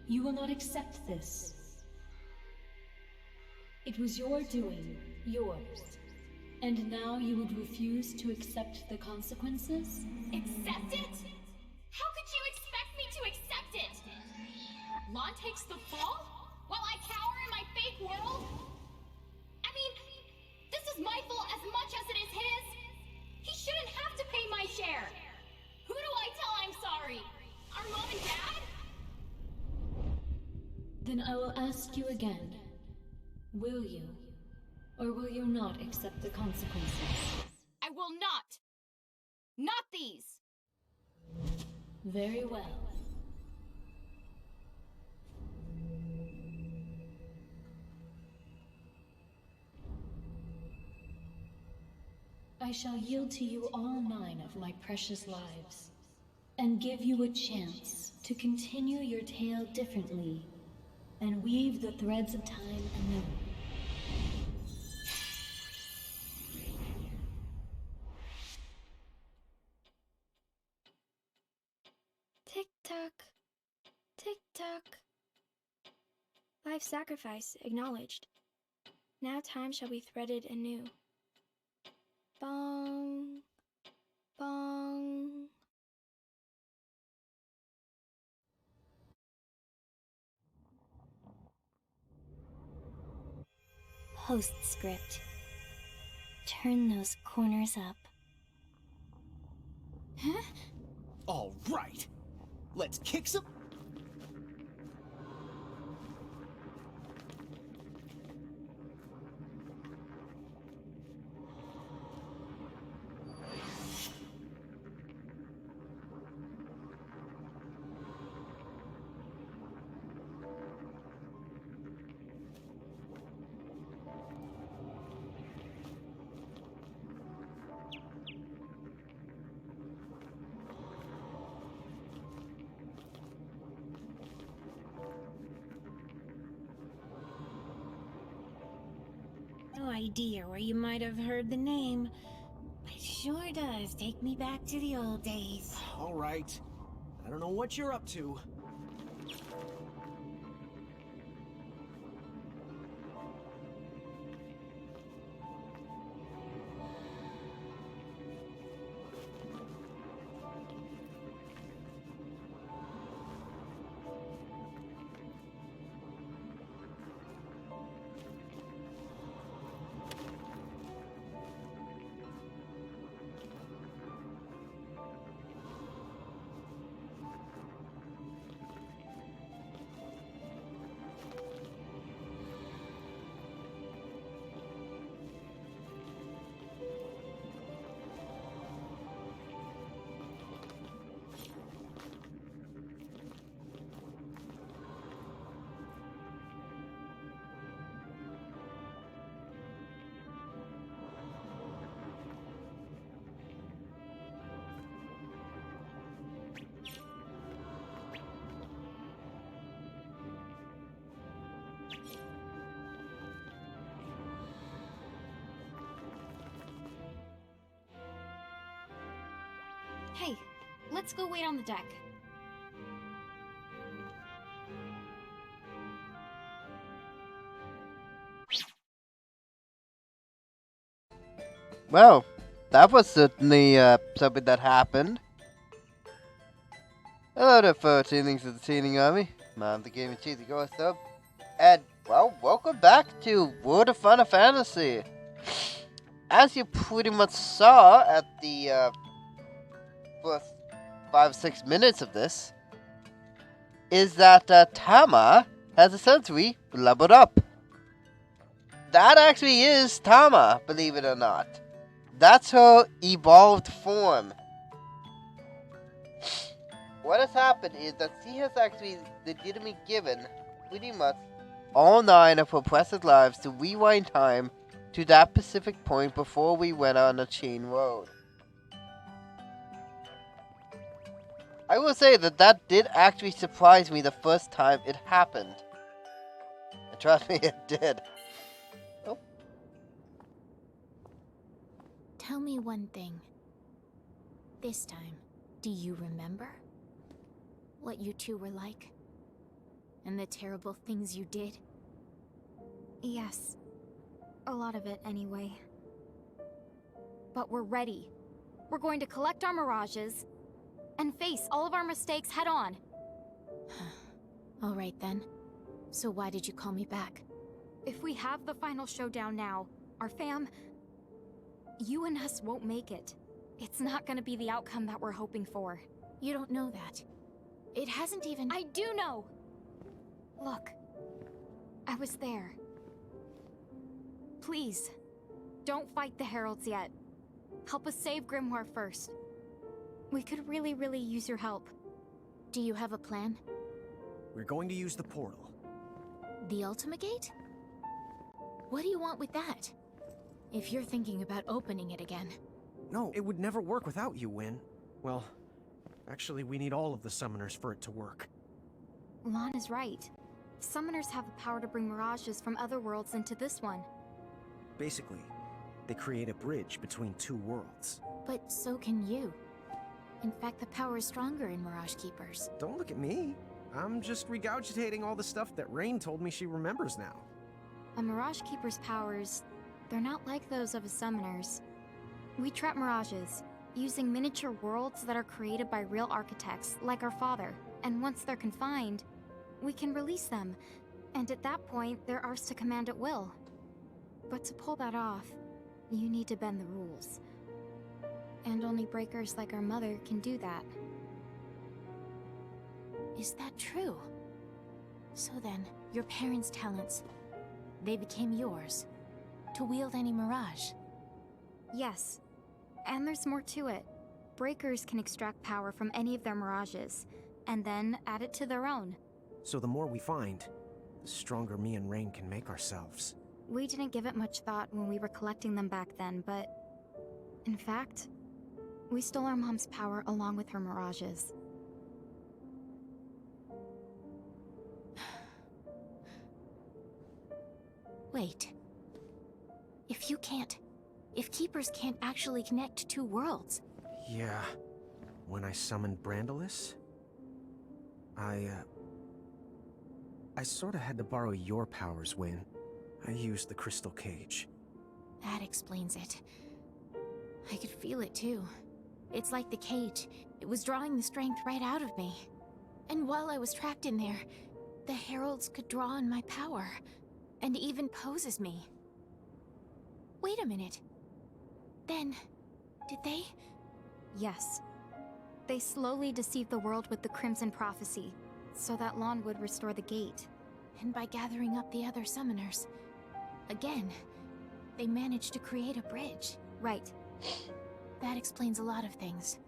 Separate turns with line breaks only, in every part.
You will not accept this. It was your doing, yours. And now you would refuse to accept the consequences?
Accept it? How could you expect me to accept it? Lann takes the fall, while I cower in my fake world? I mean, this is my fault as much as it is his. He shouldn't have to pay my share. Who do I tell I'm sorry? Our mom and dad?
Then I will ask you again. Will you, or will you not accept the consequences?
I will not! Not these!
Very well. I shall yield to you all 9 of my precious lives, and give you a chance to continue your tale differently, and weave the threads of time anew.
Tick-tock. Tick-tock. Life sacrifice acknowledged. Now time shall be threaded anew. Bong. Bong.
Postscript. Turn those corners up.
Huh?
All right. Let's kick some...
No idea where you might have heard the name, but it sure does take me back to the old days.
All right. I don't know what you're up to.
Hey, let's go wait on the deck.
Well, that was certainly something that happened. Hello there, folks. Evenings of the Teaming Army. I'm the Gaming Cheesy Ghost Up. And, well, welcome back to World of Final Fantasy. As you pretty much saw at the first 5-6 minutes of this, is that Tama has essentially leveled up. That actually is Tama, believe it or not. That's her evolved form. What has happened is that she has actually legitimately given pretty much all 9 of her precious lives to rewind time to that specific point before we went on the chain road. I will say that that did actually surprise me the first time it happened. And trust me, it did. Oh.
Tell me one thing. This time, do you remember what you two were like? And the terrible things you did?
Yes. A lot of it, anyway. But we're ready. We're going to collect our mirages and face all of our mistakes head on.
All right then. So why did you call me back?
If we have the final showdown now, our fam... You and us won't make it. It's not gonna be the outcome that we're hoping for.
You don't know that. It hasn't even...
I do know! Look. I was there. Please, don't fight the Heralds yet. Help us save Grymoire first. We could really, really use your help.
Do you have a plan?
We're going to use the portal.
The Ultimate Gate? What do you want with that? If you're thinking about opening it again.
No, it would never work without you, Wynn. Well, actually, we need all of the summoners for it to work.
Lann is right. Summoners have the power to bring mirages from other worlds into this one.
Basically, they create a bridge between two worlds.
But so can you. In fact, the power is stronger in Mirage Keepers.
Don't look at me. I'm just regurgitating all the stuff that Reynn told me she remembers now.
A Mirage Keeper's powers, they're not like those of a summoner's. We trap mirages, using miniature worlds that are created by real architects, like our father. And once they're confined, we can release them. And at that point, they're ours to command at will. But to pull that off, you need to bend the rules. And only breakers like our mother can do that.
Is that true? So then, your parents' talents, they became yours, to wield any mirage.
Yes. And there's more to it. Breakers can extract power from any of their mirages, and then add it to their own.
So the more we find, the stronger me and Reynn can make ourselves.
We didn't give it much thought when we were collecting them back then, but... in fact, we stole our mom's power along with her mirages.
Wait. If Keepers can't actually connect two worlds...
Yeah. When I summoned Brandalis, I sorta had to borrow your powers, Wynn. I used the crystal cage.
That explains it. I could feel it too. It's like the cage. It was drawing the strength right out of me. And while I was trapped in there, the heralds could draw on my power. And even pose as me. Wait a minute. Then, did they?
Yes. They slowly deceived the world with the Crimson Prophecy, so that Lann would restore the gate.
And by gathering up the other summoners, again, they managed to create a bridge.
Right.
That explains a lot of things.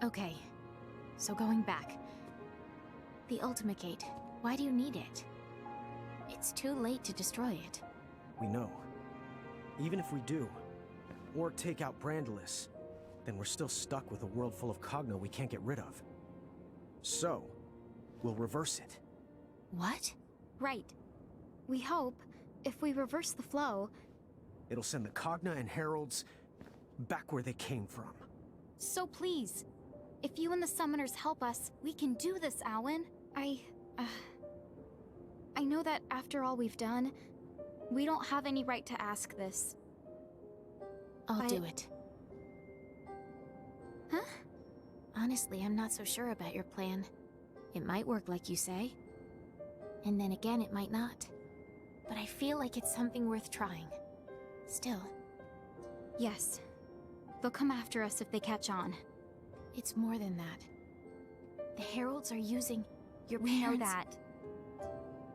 Okay, so going back. The Ultimate Gate, why do you need it? It's too late to destroy it.
We know. Even if we do, or take out Brandalis, then we're still stuck with a world full of Cogno we can't get rid of. So, we'll reverse it.
What?
Right. We hope, if we reverse the flow...
It'll send the Cogna and Heralds back where they came from.
So please, if you and the summoners help us, we can do this, Alwyn. I know that after all we've done, we don't have any right to ask this.
I'll do it.
Huh?
Honestly, I'm not so sure about your plan. It might work like you say. And then again, it might not. But I feel like it's something worth trying. Still.
Yes. They'll come after us if they catch on.
It's more than that. The heralds are using your
We know
parents'...
that.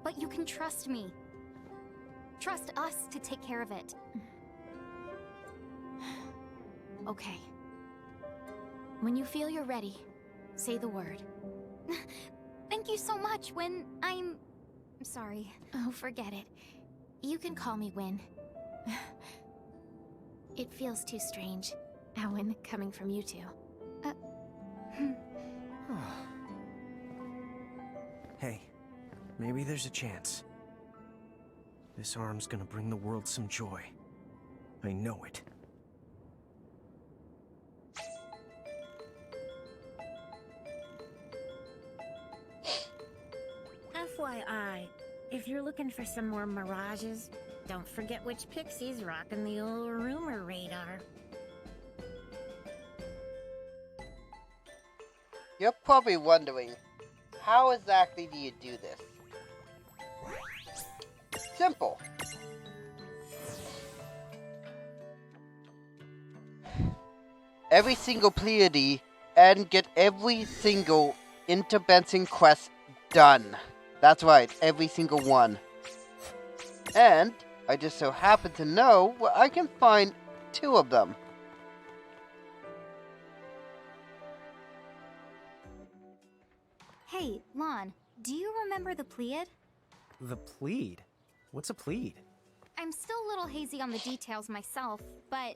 But you can trust me. Trust us to take care of it.
Okay. When you feel you're ready, say the word.
Thank you so much, Wynn. I'm sorry.
Oh, forget it. You can call me Wynn. It feels too strange, Owen, coming from you two.
Hey, maybe there's a chance. This arm's gonna bring the world some joy. I know it.
A FYI, if you're looking for some more mirages, don't forget which pixie's rocking the old rumor radar.
You're probably wondering, how exactly do you do this? Simple. Every single Pleiade and get every single interbenching quest done. That's right, every single one. And I just so happen to know where I can find 2 of them.
Hey, Lann, do you remember the Pleiad?
The plead? What's a plead?
I'm still a little hazy on the details myself, but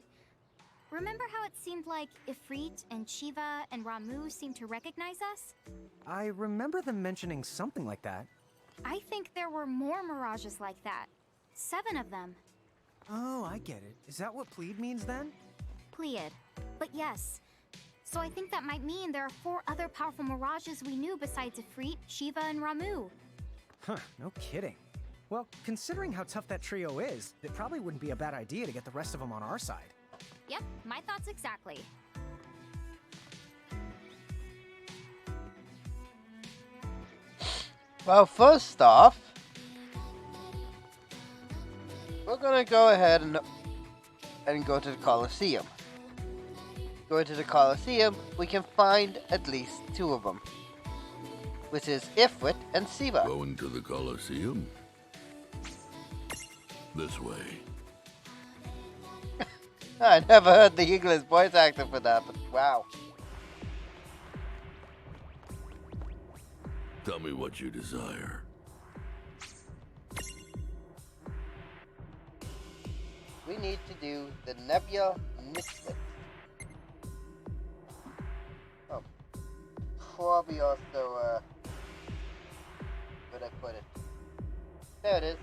remember how it seemed like Ifrit and Shiva and Ramu seemed to recognize us?
I remember them mentioning something like that.
I think there were more mirages like that. 7 of them.
Oh, I get it. Is that what plead means then?
Pleiad. But yes. So I think that might mean there are 4 other powerful mirages we knew besides Ifrit, Shiva, and Ramu.
Huh, no kidding. Well, considering how tough that trio is, it probably wouldn't be a bad idea to get the rest of them on our side.
Yep, my thoughts exactly.
Well, first off, we're gonna go ahead and go to the Colosseum. Going to the Colosseum, we can find at least 2 of them, which is Ifrit and Shiva.
Going to the Colosseum? This way.
I never heard the English voice actor for that, but wow.
Tell me what you desire.
We need to do the Nebula Mystic. Oh. Probably also, where'd I put it? There it is.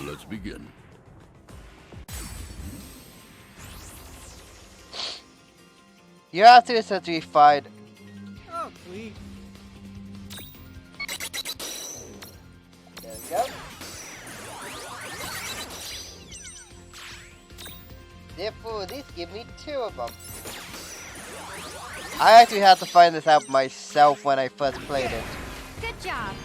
Let's begin.
You have to essentially find.
Oh, please.
There we go. Therefore, at least give me 2 of them. I actually had to find this out myself when I first played it.
Good job.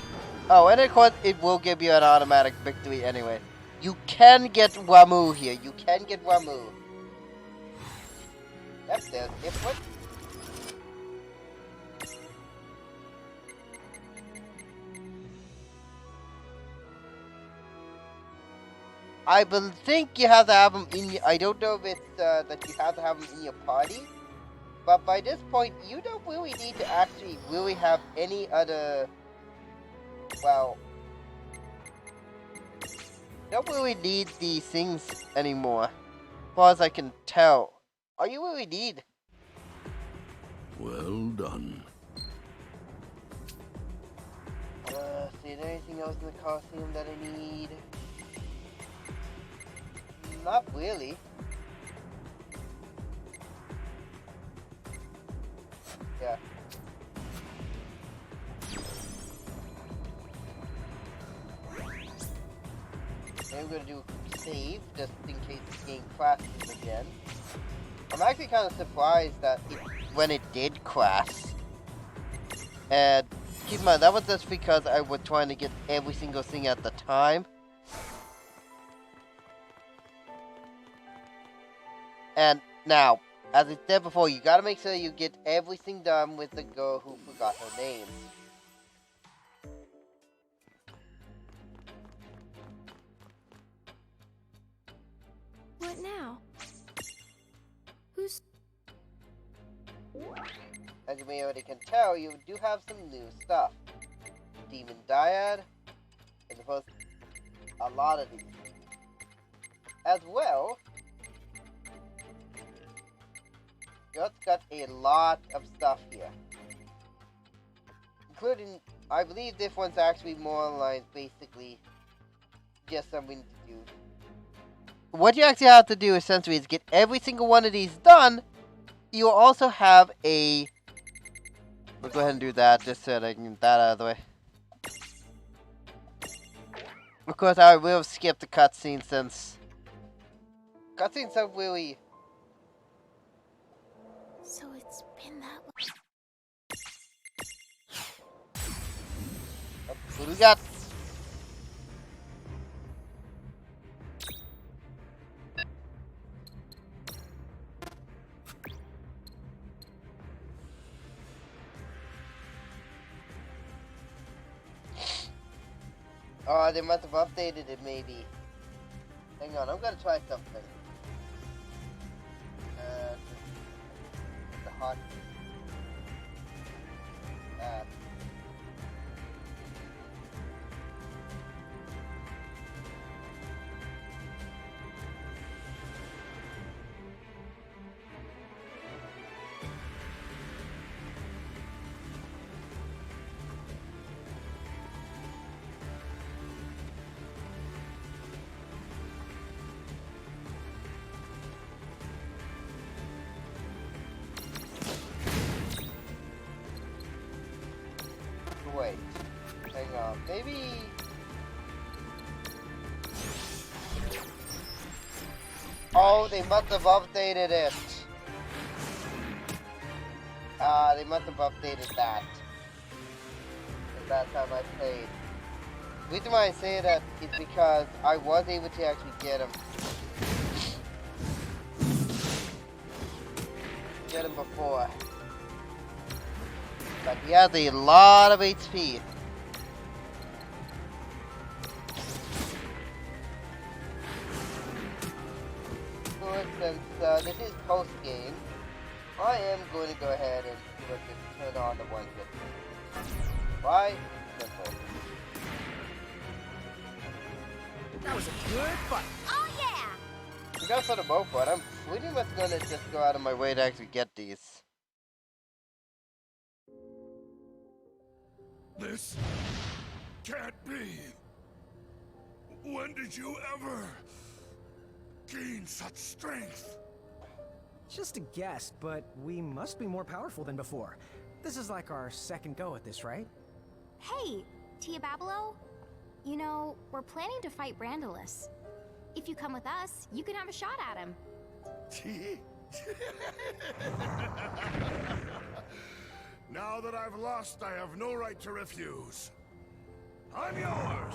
Oh, and of course, it will give you an automatic victory anyway. You can get Ramu here. You can get Ramu. Yep, there's Ifrit. I think you have to have them in. I don't know if it's that you have to have them in your party, but by this point, you don't really need to actually really have any other. Well, you don't really need these things anymore, as far as I can tell. All you really need.
Well done.
See, is there anything else in the costume that I need? Not really. Yeah. Maybe we're gonna do a save just in case the game crashes again. I'm actually kind of surprised that when it did crash. And keep in mind, that was just because I was trying to get every single thing at the time. And now, as I said before, you gotta make sure you get everything done with the girl who forgot her name.
What now? Who's...
As you may already can tell, you do have some new stuff. Demon Dyad, as opposed to a lot of these. As well, it's got a lot of stuff here. Including, I believe this one's actually more like basically just something to do. What you actually have to do essentially is get every single one of these done. You also have a... We'll go ahead and do that just so that I can get that out of the way. Of course, I will skip the cutscene since cutscenes are really...
So it's been that long.
What do we got? Oh, they must have updated it maybe. Hang on, I'm gonna try something. The hot. Wait, hang on, maybe... Oh, they must have updated it. They must have updated that. The last time I played. The reason why I say that is because I was able to actually get him. Get him before. But he has a lot of HP. So since this is post game, I am going to go ahead and just turn on the 150. Why? Simple.
That was a good fight.
Oh yeah!
You got for the most part, I'm pretty much going to just go out of my way to actually get these.
This can't be. When did you ever gain such strength?
Just a guess, but we must be more powerful than before. This is like our second go at this, right?
Hey, Tia Babelo. You know, we're planning to fight Brandalus. If you come with us, you can have a shot at him.
Now that I've lost, I have no right to refuse. I'm yours!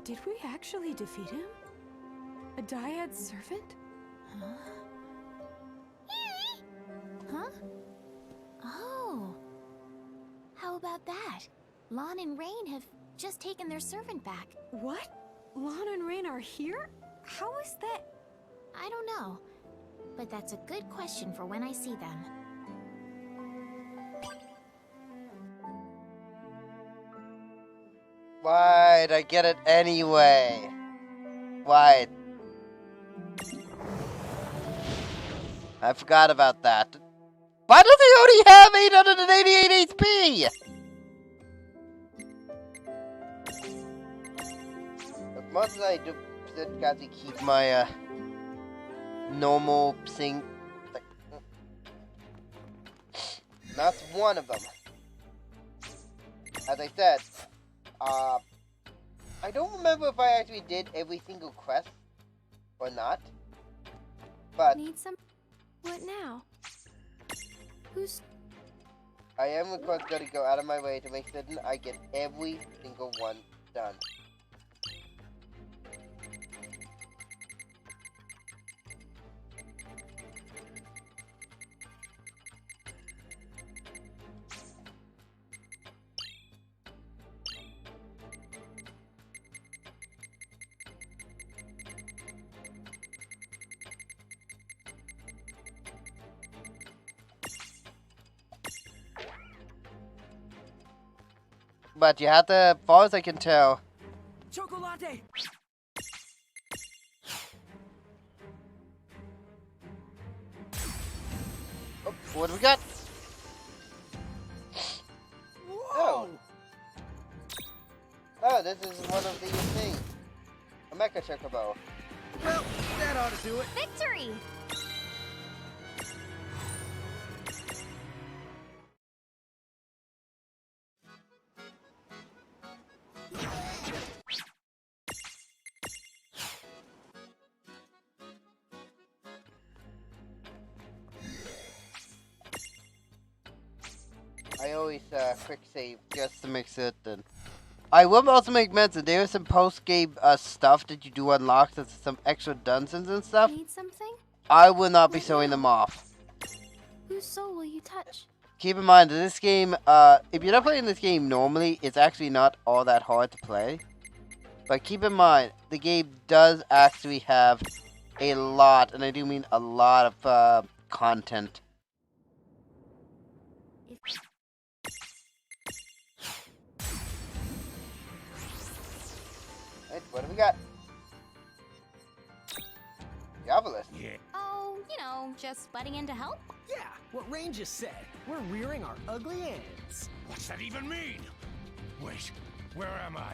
Did we actually defeat him? A Dyad servant?
Huh? Oh. How about that? Lann and Reynn have just taken their servant back.
What? Lann and Reynn are here? How is that?
I don't know. But that's a good question for when I see them.
Why'd I get it anyway? Why? I forgot about that. Why does he only have 888 HP? As much as I do, got to keep my normal thing. That's one of them. As I said, I don't remember if I actually did every single quest or not, but
Need some... What now? Who's...
I am of course going to go out of my way to make certain I get every single one done. but you have to, as far as I can tell.
Chocolate!
Oh, what do we got?
Whoa!
Oh, this is one of these things. A Mecha Chocobo.
Well, that ought to do it.
Victory!
I always quick save just to make certain. I will also make mention there is some post-game stuff that you do unlock, such as some extra dungeons and stuff.
Need something?
I will not be showing them off.
Whose soul will you touch?
Keep in mind that this game, if you're not playing this game normally, it's actually not all that hard to play. But keep in mind, the game does actually have a lot, and I do mean a lot of content. Right, what do we got? Diabolus.
Yeah.
Oh, you know, just butting in to help?
Yeah, what Reynn just said. We're rearing our ugly ends.
What's that even mean? Wait, where am I?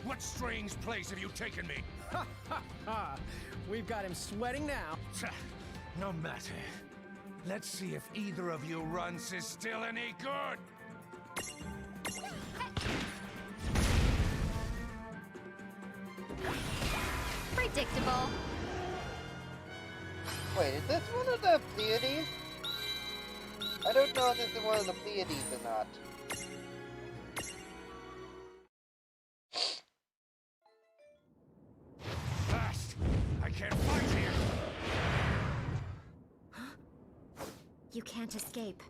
What strange place have you taken me?
Ha ha ha! We've got him sweating now.
No matter. Let's see if either of you runs is still any good.
Predictable.
Wait, is this one of the Pleiades? I don't know if this is one of the Pleiades or not.
Fast! I can't fight here!
You can't escape.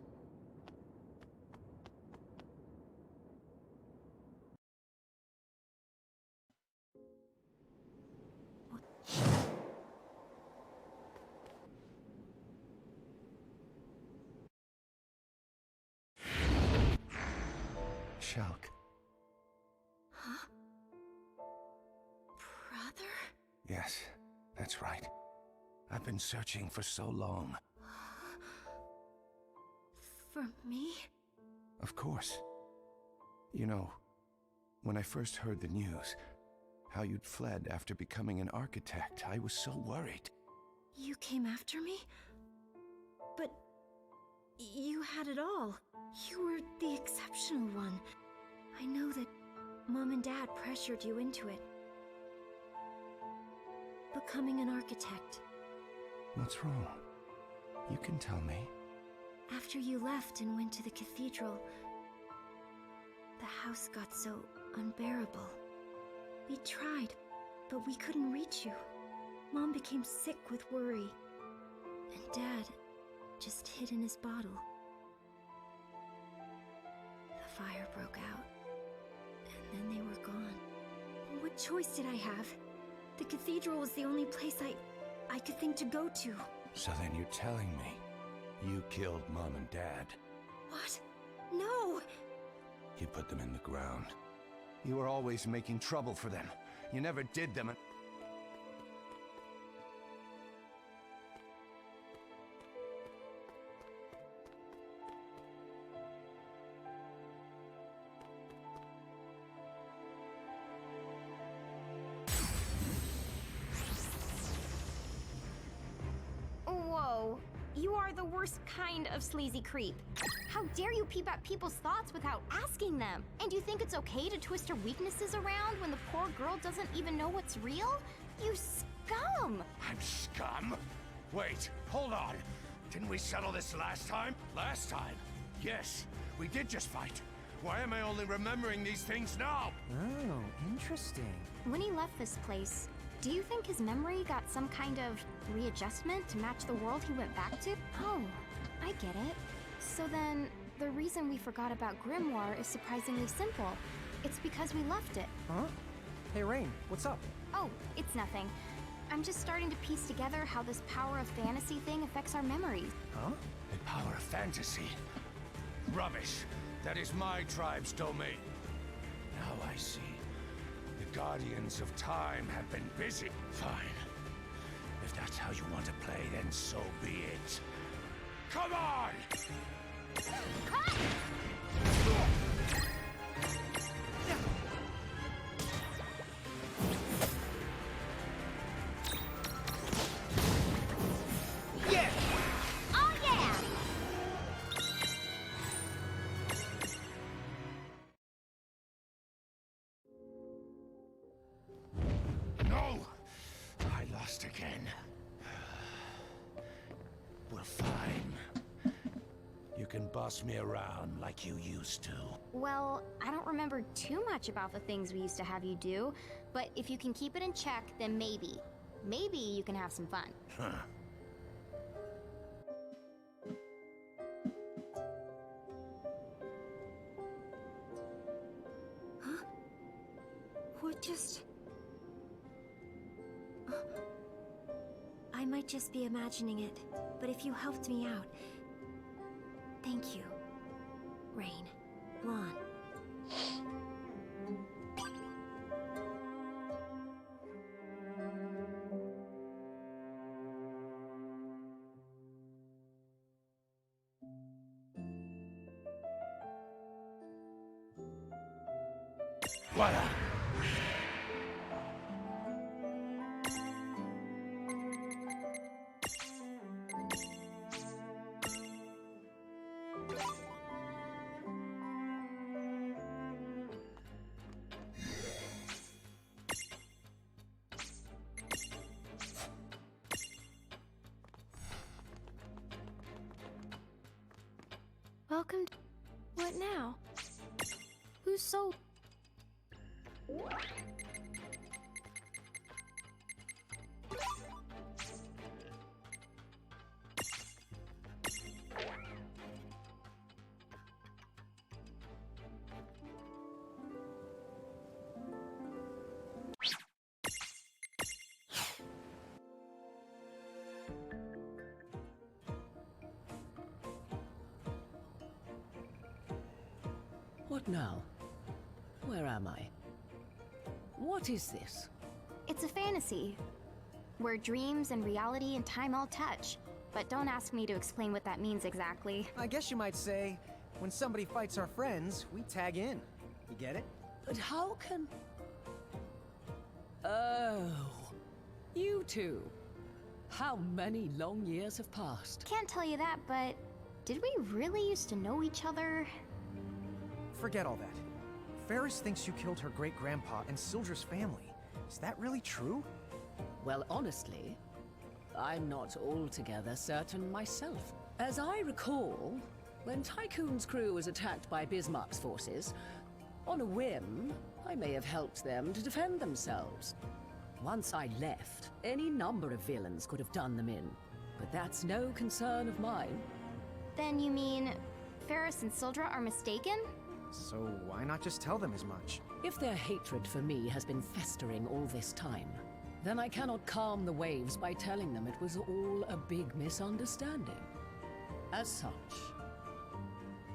Shulk.
Huh? Brother?
Yes, that's right. I've been searching for so long.
For me?
Of course. You know, when I first heard the news, how you'd fled after becoming an architect, I was so worried.
You came after me? But you had it all. You were the exceptional one. I know that Mom and Dad pressured you into it. Becoming an architect.
What's wrong? You can tell me.
After you left and went to the cathedral, the house got so unbearable. We tried, but we couldn't reach you. Mom became sick with worry, and Dad just hid in his bottle. The fire broke out, and then they were gone. What choice did I have? The cathedral was the only place I could think to go to.
So then you're telling me you killed Mom and Dad?
What? No!
You put them in the ground. You were always making trouble for them. You never did them.
Whoa, you are the worst kind of sleazy creep. How dare you peep at people's thoughts without asking them? And you think it's okay to twist her weaknesses around when the poor girl doesn't even know what's real? You scum!
I'm scum? Wait, hold on. Didn't we settle this last time? Last time? Yes, we did just fight. Why am I only remembering these things now?
Oh, interesting.
When he left this place, do you think his memory got some kind of readjustment to match the world he went back to? Oh, I get it. So then, the reason we forgot about Grymoire is surprisingly simple. It's because we left it.
Huh? Hey, Reynn, what's up?
Oh, it's nothing. I'm just starting to piece together how this power of fantasy thing affects our memories.
Huh?
The power of fantasy? Rubbish. That is my tribe's domain. I see. The Guardians of Time have been busy. Fine. If that's how you want to play, then so be it. Come on!
Yeah! Oh yeah!
No! I lost again. Well, fine. You can boss me around like you used to.
Well, I don't remember too much about the things we used to have you do, but if you can keep it in check, then maybe. Maybe you can have some fun.
Huh.
Huh? What just... I might just be imagining it, but if you helped me out... Thank you. Reynn. Lann.
Voila!
Welcome to... What now? Who's so...
What now? Where am I? What is this?
It's a fantasy, where dreams and reality and time all touch. But don't ask me to explain what that means exactly.
I guess you might say, when somebody fights our friends, we tag in. You get it?
But how can... Oh... You two. How many long years have passed?
Can't tell you that, but... Did we really used to know each other?
Forget all that. Ferris thinks you killed her great-grandpa and Sildra's family. Is that really true?
Well, honestly, I'm not altogether certain myself. As I recall, when Tycoon's crew was attacked by Bismarck's forces, on a whim, I may have helped them to defend themselves. Once I left, any number of villains could have done them in. But that's no concern of mine.
Then you mean... Ferris and Sildra are mistaken?
So why not just tell them as much?
If their hatred for me has been festering all this time, then I cannot calm the waves by telling them it was all a big misunderstanding. As such,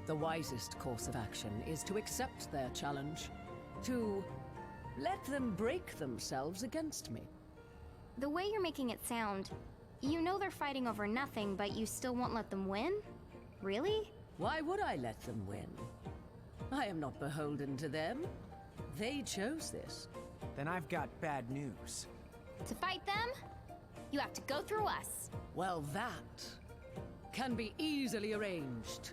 the wisest course of action is to accept their challenge, to let them break themselves against me.
The way you're making it sound, you know they're fighting over nothing, but you still won't let them win? Really?
Why would I let them win? I am not beholden to them. They chose this.
Then I've got bad news.
To fight them, you have to go through us.
Well, that can be easily arranged.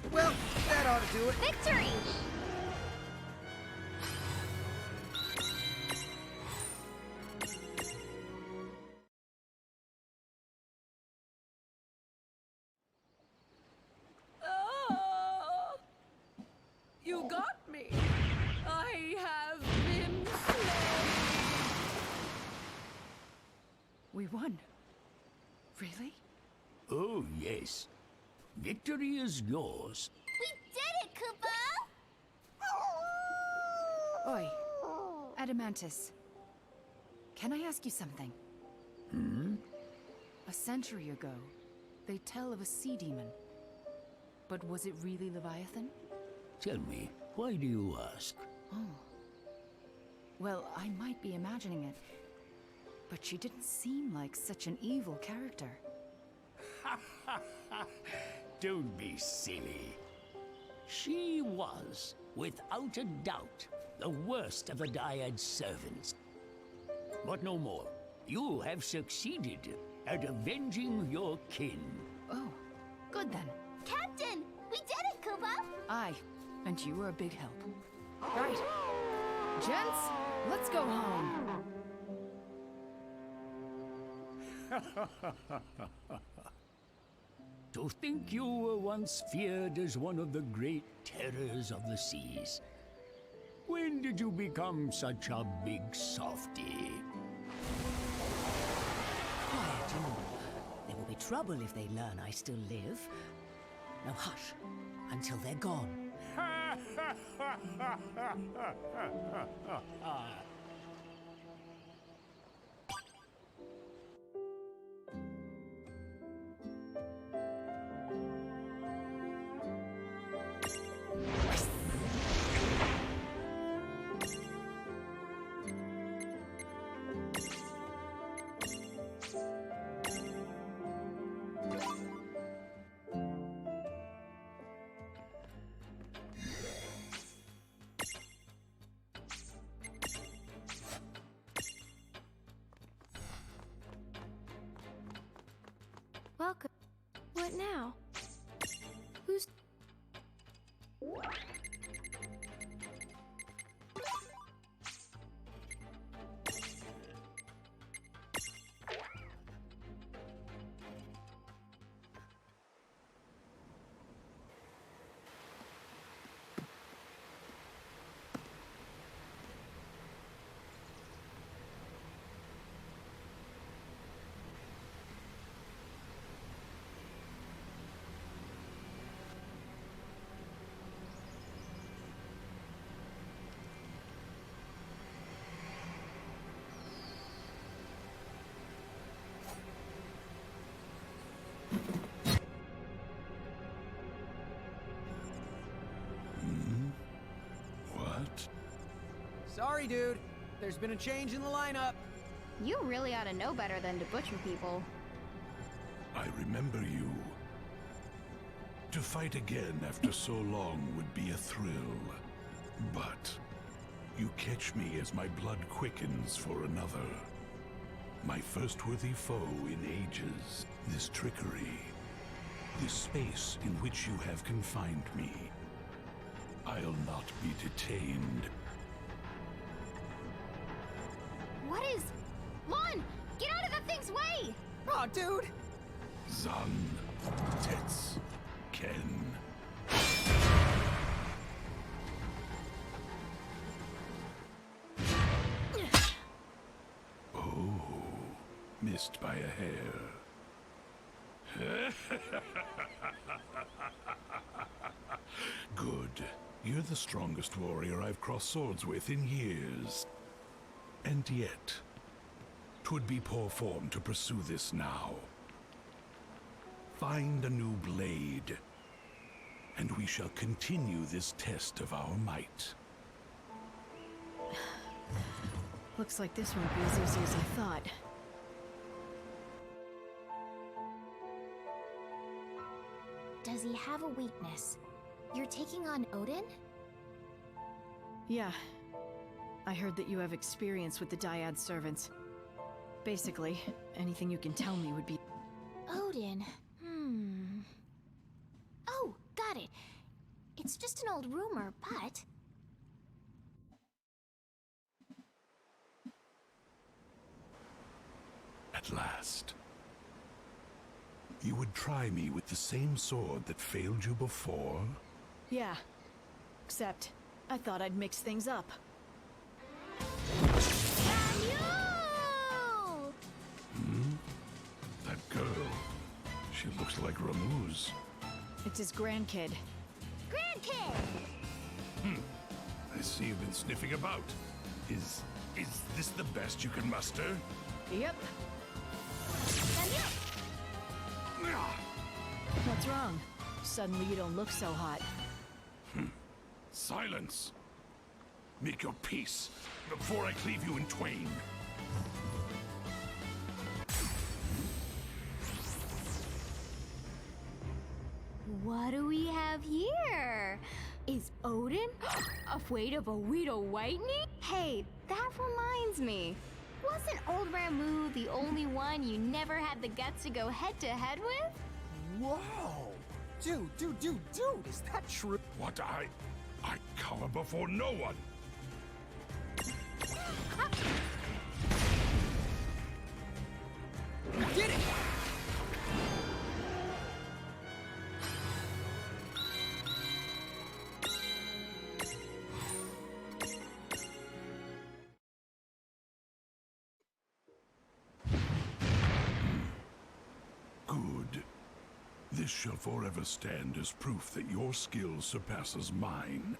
Well, that ought to do it.
Victory!
You got me! I have been slain!
We won. Really?
Oh, yes. Victory is yours.
We did it,
Koopa? Oi, Adamantis. Can I ask you something? A century ago, they tell of a sea demon. But was it really Leviathan?
Tell me, why do you ask?
Oh. Well, I might be imagining it, but she didn't seem like such an evil character.
Don't be silly. She was, without a doubt, the worst of the Dyad's servants. But no more. You have succeeded at avenging your kin.
Oh, good then.
Captain, we did it, Koopa!
Aye, and you were a big help. Right. Gents, let's go home.
To think you were once feared as one of the great terrors of the seas. When did you become such a big softy?
Quiet, you. There will be trouble if they learn I still live. Now hush, until they're gone.
Welcome. What now? Who's...
What?
Sorry, dude. There's been a change in the lineup.
You really ought to know better than to butcher people.
I remember you. To fight again after so long would be a thrill. But you catch me as my blood quickens for another. My first worthy foe in ages. This trickery. This space in which you have confined me. I'll not be detained.
What is... Lann! Get out of the thing's way!
Aw, dude!
Zan, Tets, Ken. Oh, missed by a hair. Good. You're the strongest warrior I've crossed swords with in years. And yet, 'twould be poor form to pursue this now. Find a new blade, and we shall continue this test of our might.
Looks like this won't be as easy as I thought.
Does he have a weakness? You're taking on Odin?
Yeah. I heard that you have experience with the Dyad servants. Basically, anything you can tell me would be...
Odin? Oh, got it. It's just an old rumor, but...
At last. You would try me with the same sword that failed you before?
Yeah. Except, I thought I'd mix things up.
That girl. She looks like Ramuz.
It's his grandkid.
Grandkid!
I see you've been sniffing about. Is this the best you can muster?
Yep.
Ah!
What's wrong? Suddenly you don't look so hot.
Silence! Make your peace before I cleave you in twain.
What do we have here? Is Odin afraid of a Weedle Whitening? Hey, that reminds me. Wasn't old Ramu the only one you never had the guts to go head-to-head with?
Whoa! Dude, is that true?
What I cower before no one.
You did it!
Good. This shall forever stand as proof that your skill surpasses mine.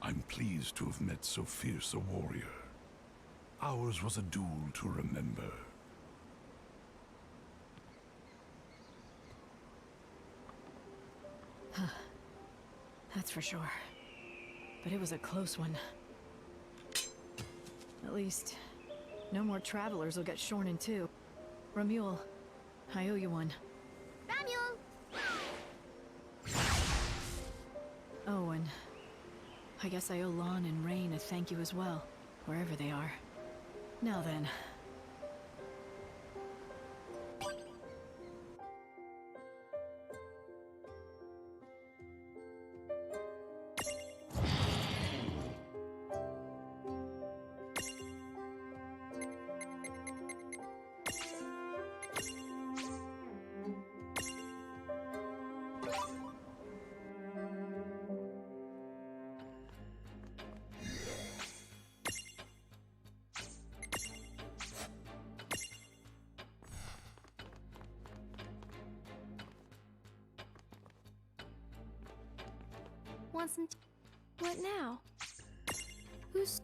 I'm pleased to have met so fierce a warrior. Ours was a duel to remember.
That's for sure. But it was a close one. At least, no more travelers will get shorn in two. Ramule, I owe you one.
Ramule!
Oh, and I guess I owe Lann and Reynn a thank you as well, wherever they are. Now then.
Wasn't... What now? Who's...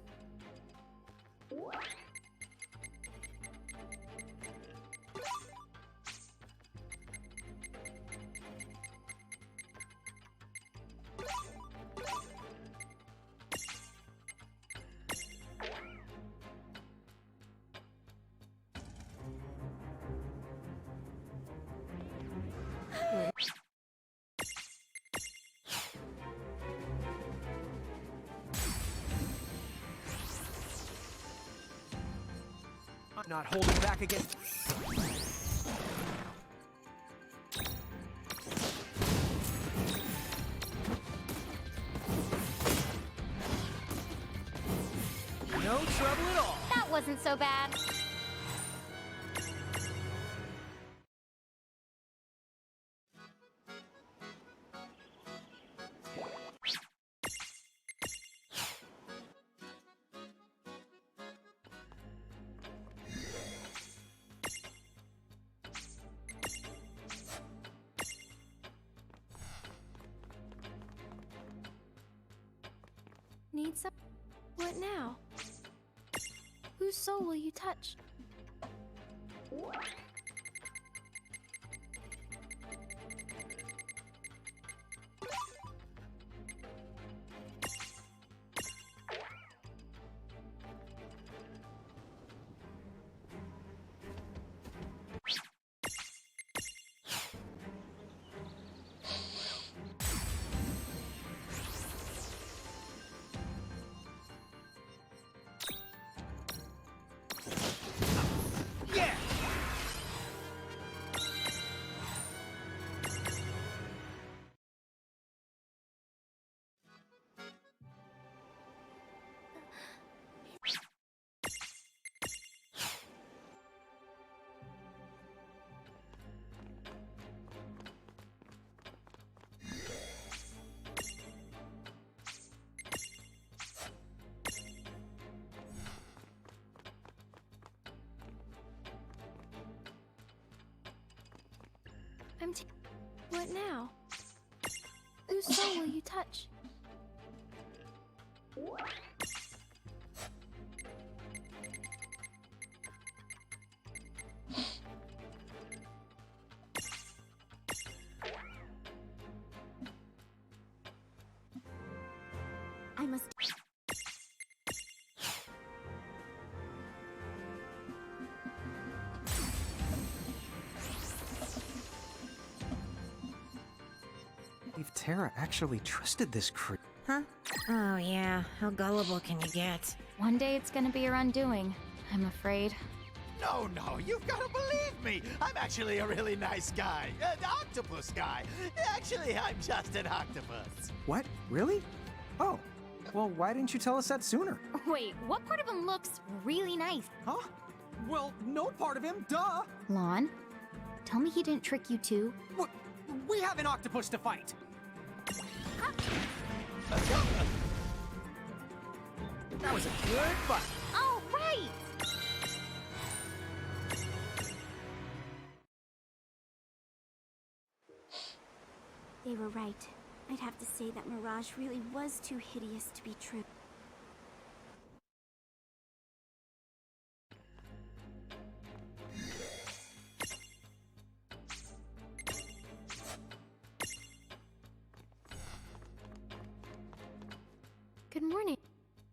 I'm not holding back against... No trouble at all.
That wasn't so bad. Need some... What now? Whose soul will you touch?
Yeah!
What now? Whose Whose soul will you touch? I must...
If Terra actually trusted this crew.
Huh? Oh yeah, how gullible can you get?
One day it's gonna be your undoing, I'm afraid.
No, you've got to believe me. I'm actually a really nice guy. An octopus guy. Actually, I'm just an octopus.
What? Really? Oh, well, why didn't you tell us that sooner?
Wait, what part of him looks really nice?
Huh? Well, no part of him, duh!
Lann, tell me he didn't trick you too?
We have an octopus to fight!
That was a good fight.
Oh, right!
They were right. I'd have to say that Mirage really was too hideous to be true.
Good morning.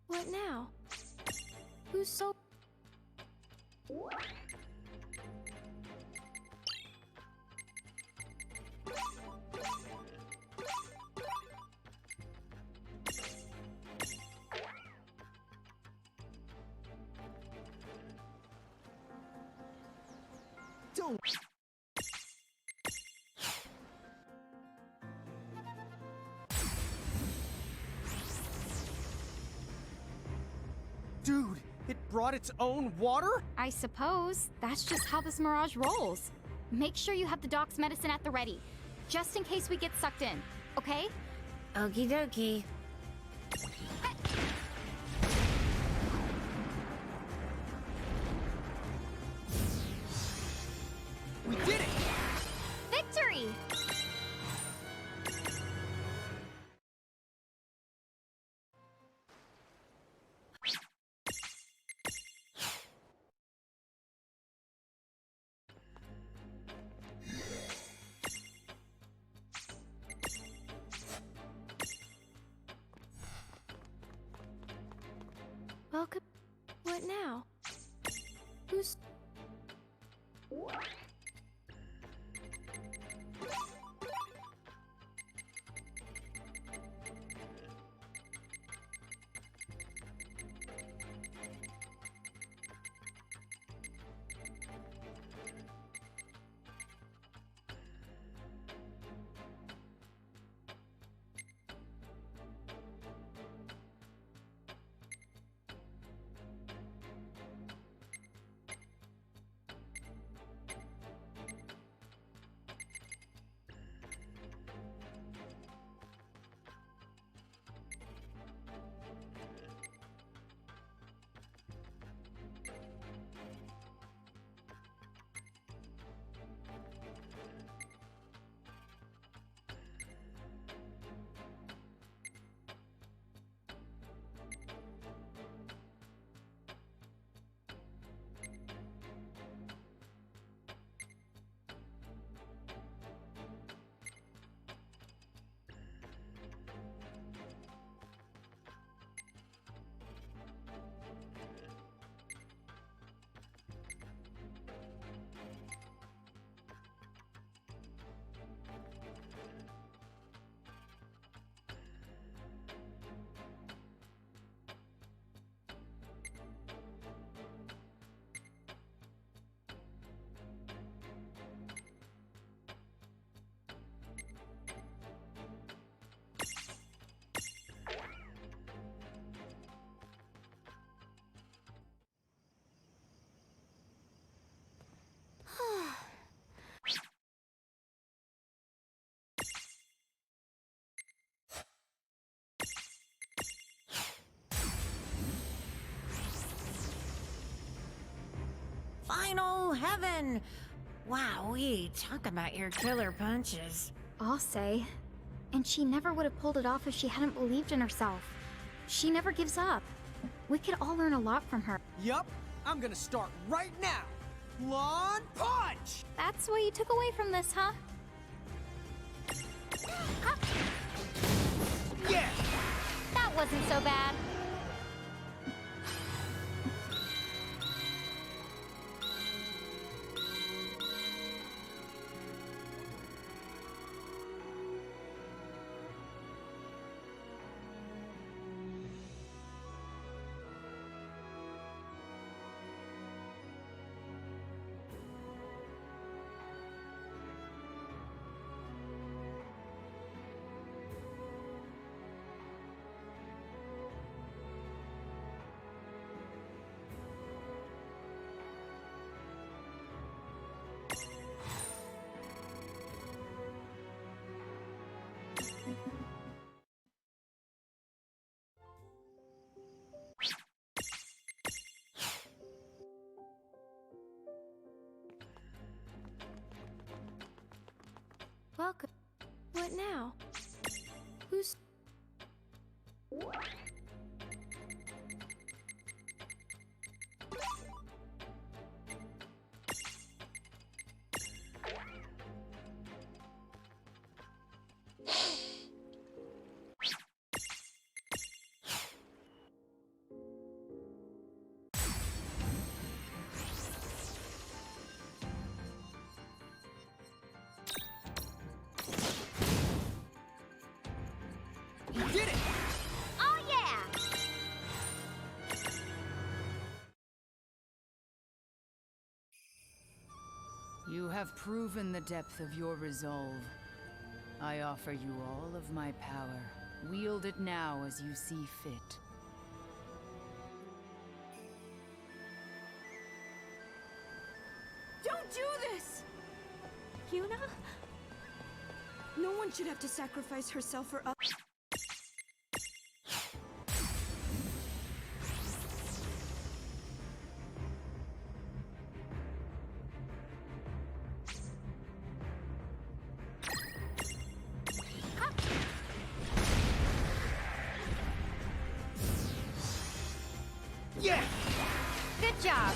What now? Who's so...
Don't... Dude, it brought its own water?
I suppose. That's just how this Mirage rolls. Make sure you have the doc's medicine at the ready, just in case we get sucked in, okay?
Okie dokie.
We did it!
Victory! Welcome. What now? Who's...
Final heaven! Wowee, talk about your killer punches.
I'll say. And she never would have pulled it off if she hadn't believed in herself. She never gives up. We could all learn a lot from her.
Yup, I'm gonna start right now. Lawn punch!
That's what you took away from this, huh? Huh?
Yeah!
That wasn't so bad.
Welcome. What now? Who's...
You did it!
Oh yeah!
You have proven the depth of your resolve. I offer you all of my power. Wield it now as you see fit.
Don't do this! Yuna? No one should have to sacrifice herself for us.
Yeah!
Good job.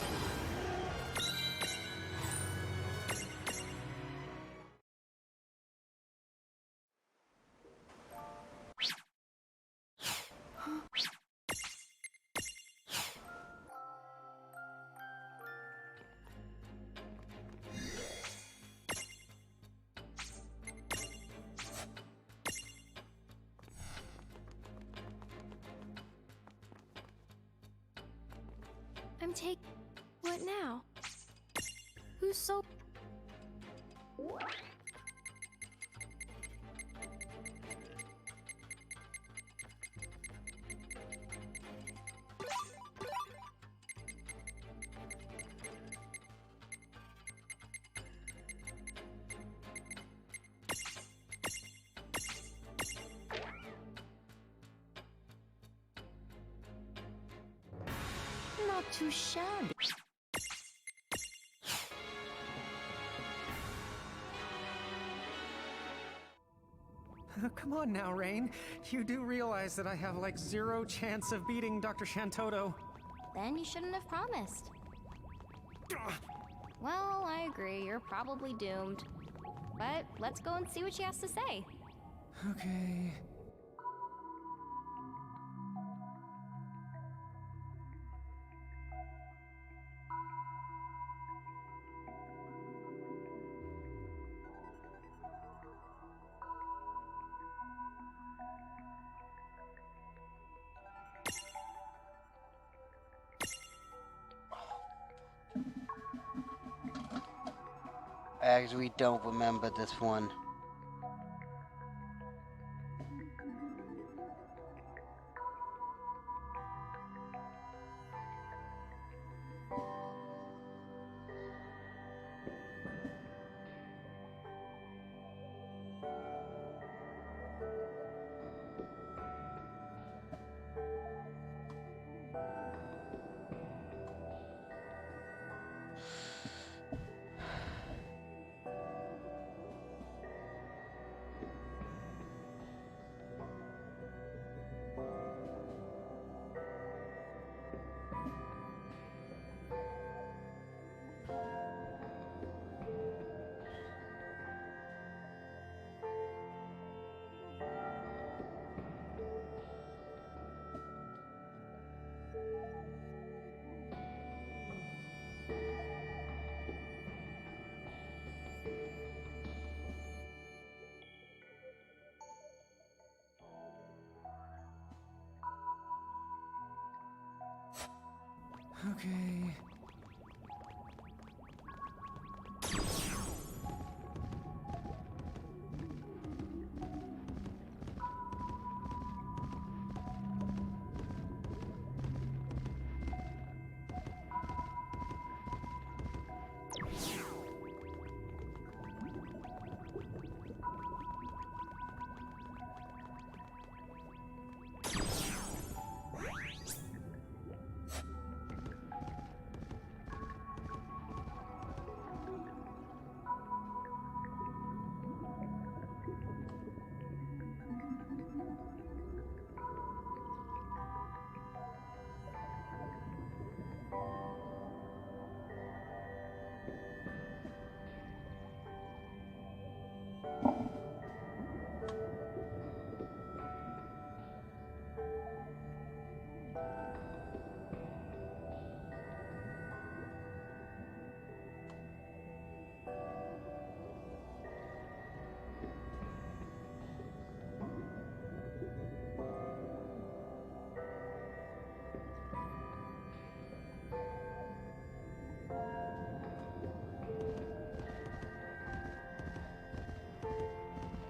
I'm take... What now? Who's so...
Not too shabby.
Come on now, Reynn. You do realize that I have like 0 chance of beating Dr. Shantoto.
Then you shouldn't have promised. Well, I agree. You're probably doomed. But let's go and see what she has to say.
Okay.
I actually don't remember this one.
Okay.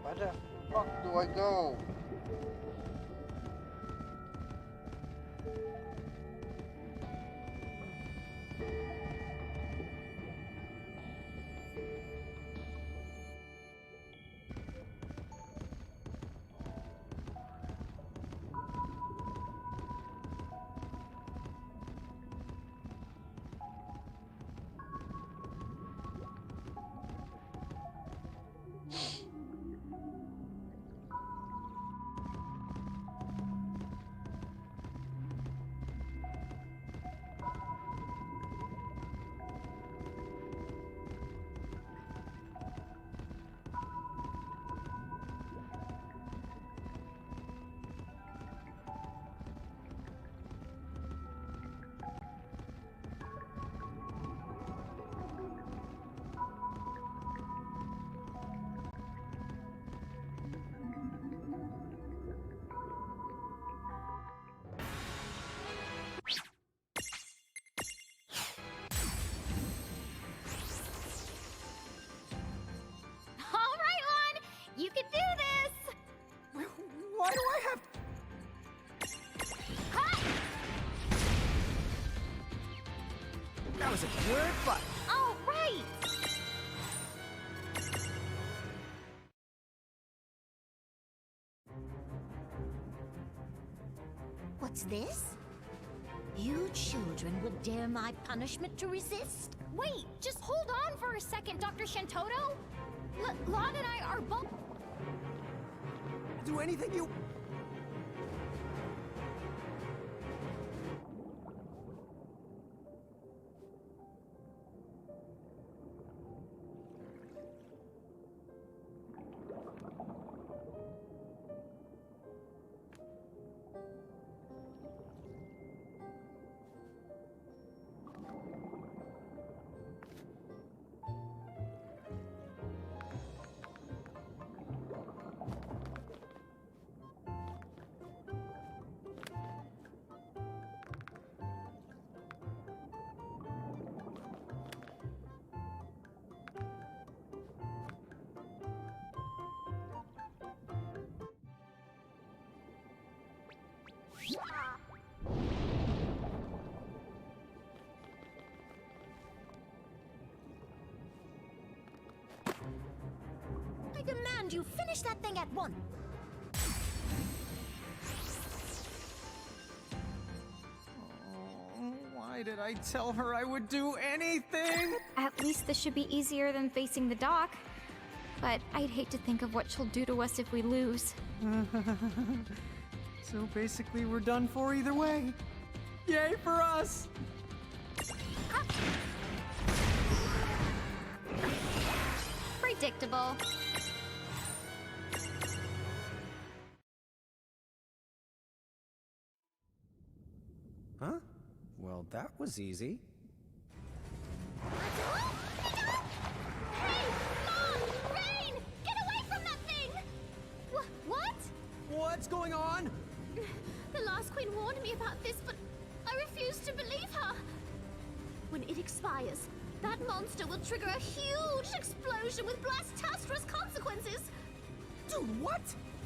Where the fuck do I go?
All right, Lann! You can do this!
Why do I have... That was a good fight.
All right!
What's this? You children would dare my punishment to resist?
Wait, just hold on for a second, Dr. Shantoto. Lann and I are both...
Do anything you...
I demand you finish that thing at once.
Why did I tell her I would do anything?
At least this should be easier than facing the dock. But I'd hate to think of what she'll do to us if we lose.
So basically we're done for either way. Yay for us!
Predictable.
Huh? Well, that was easy.
Hey! Mom! Reynn! Get away from that thing! What?
What's going on?
The last queen warned me about this, but I refused to believe her.
it expires, that monster will trigger a huge explosion with blastastrous consequences!
Dude, what?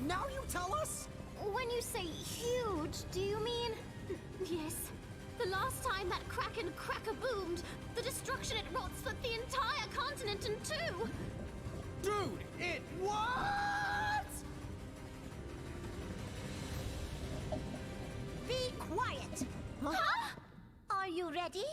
Now you tell us?
When you say huge, do you mean... Yes. The last time that Kraken cracker boomed, the destruction it wrought split the entire continent in two!
Dude, it what?
Be quiet!
Huh?
Are you ready?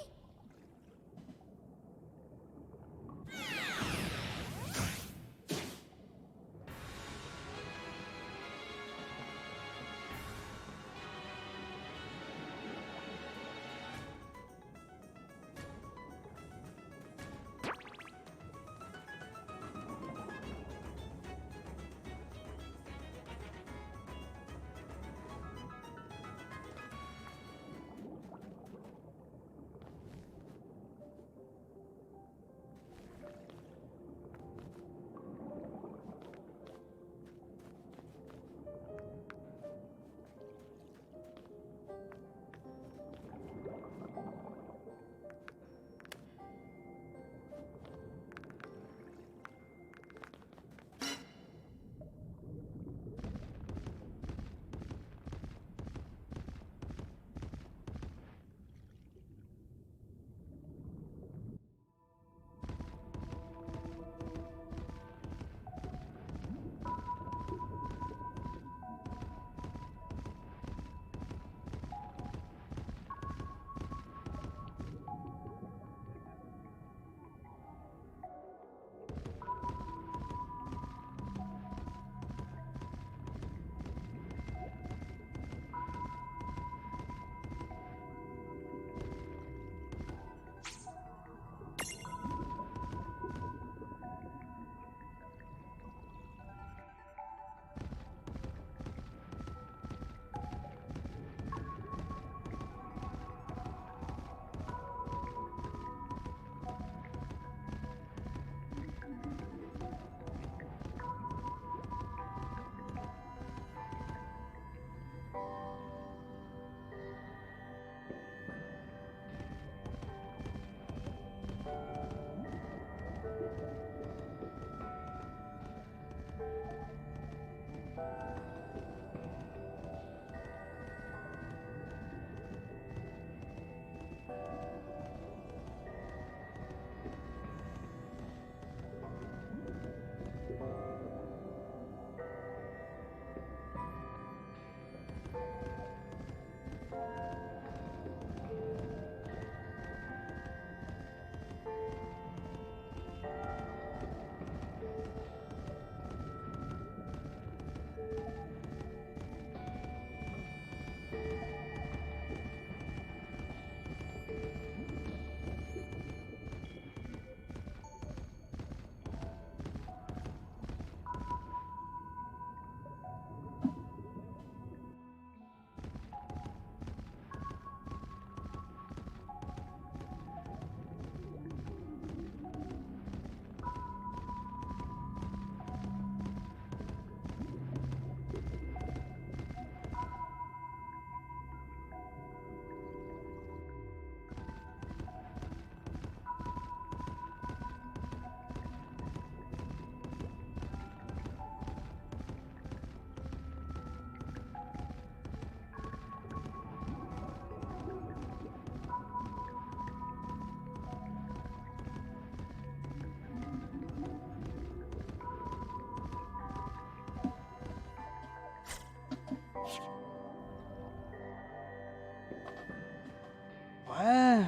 What?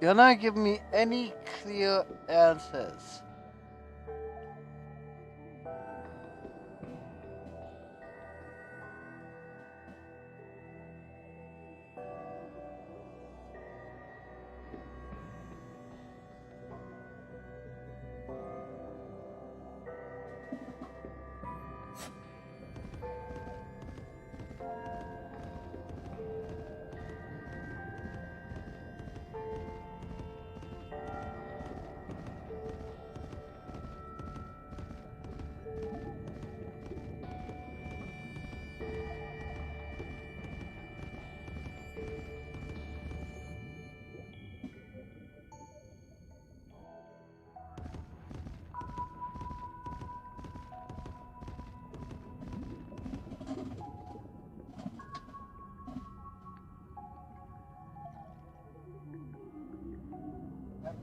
You're not giving me any clear answers.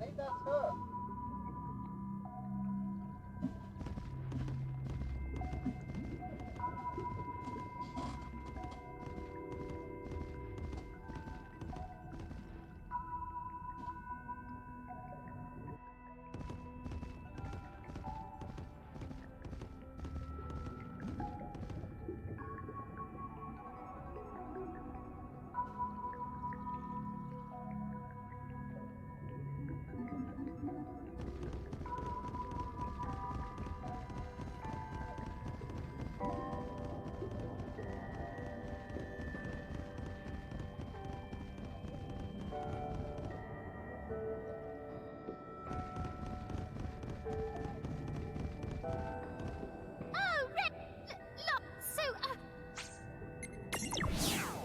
think that's her.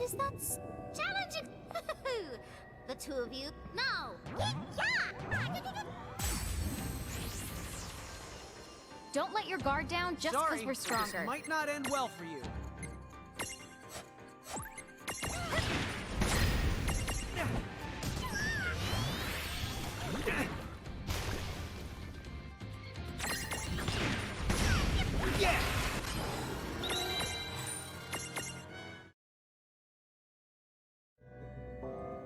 Is that challenging? The two of you now.
Don't let your guard down just because we're stronger.
This might not end well for you.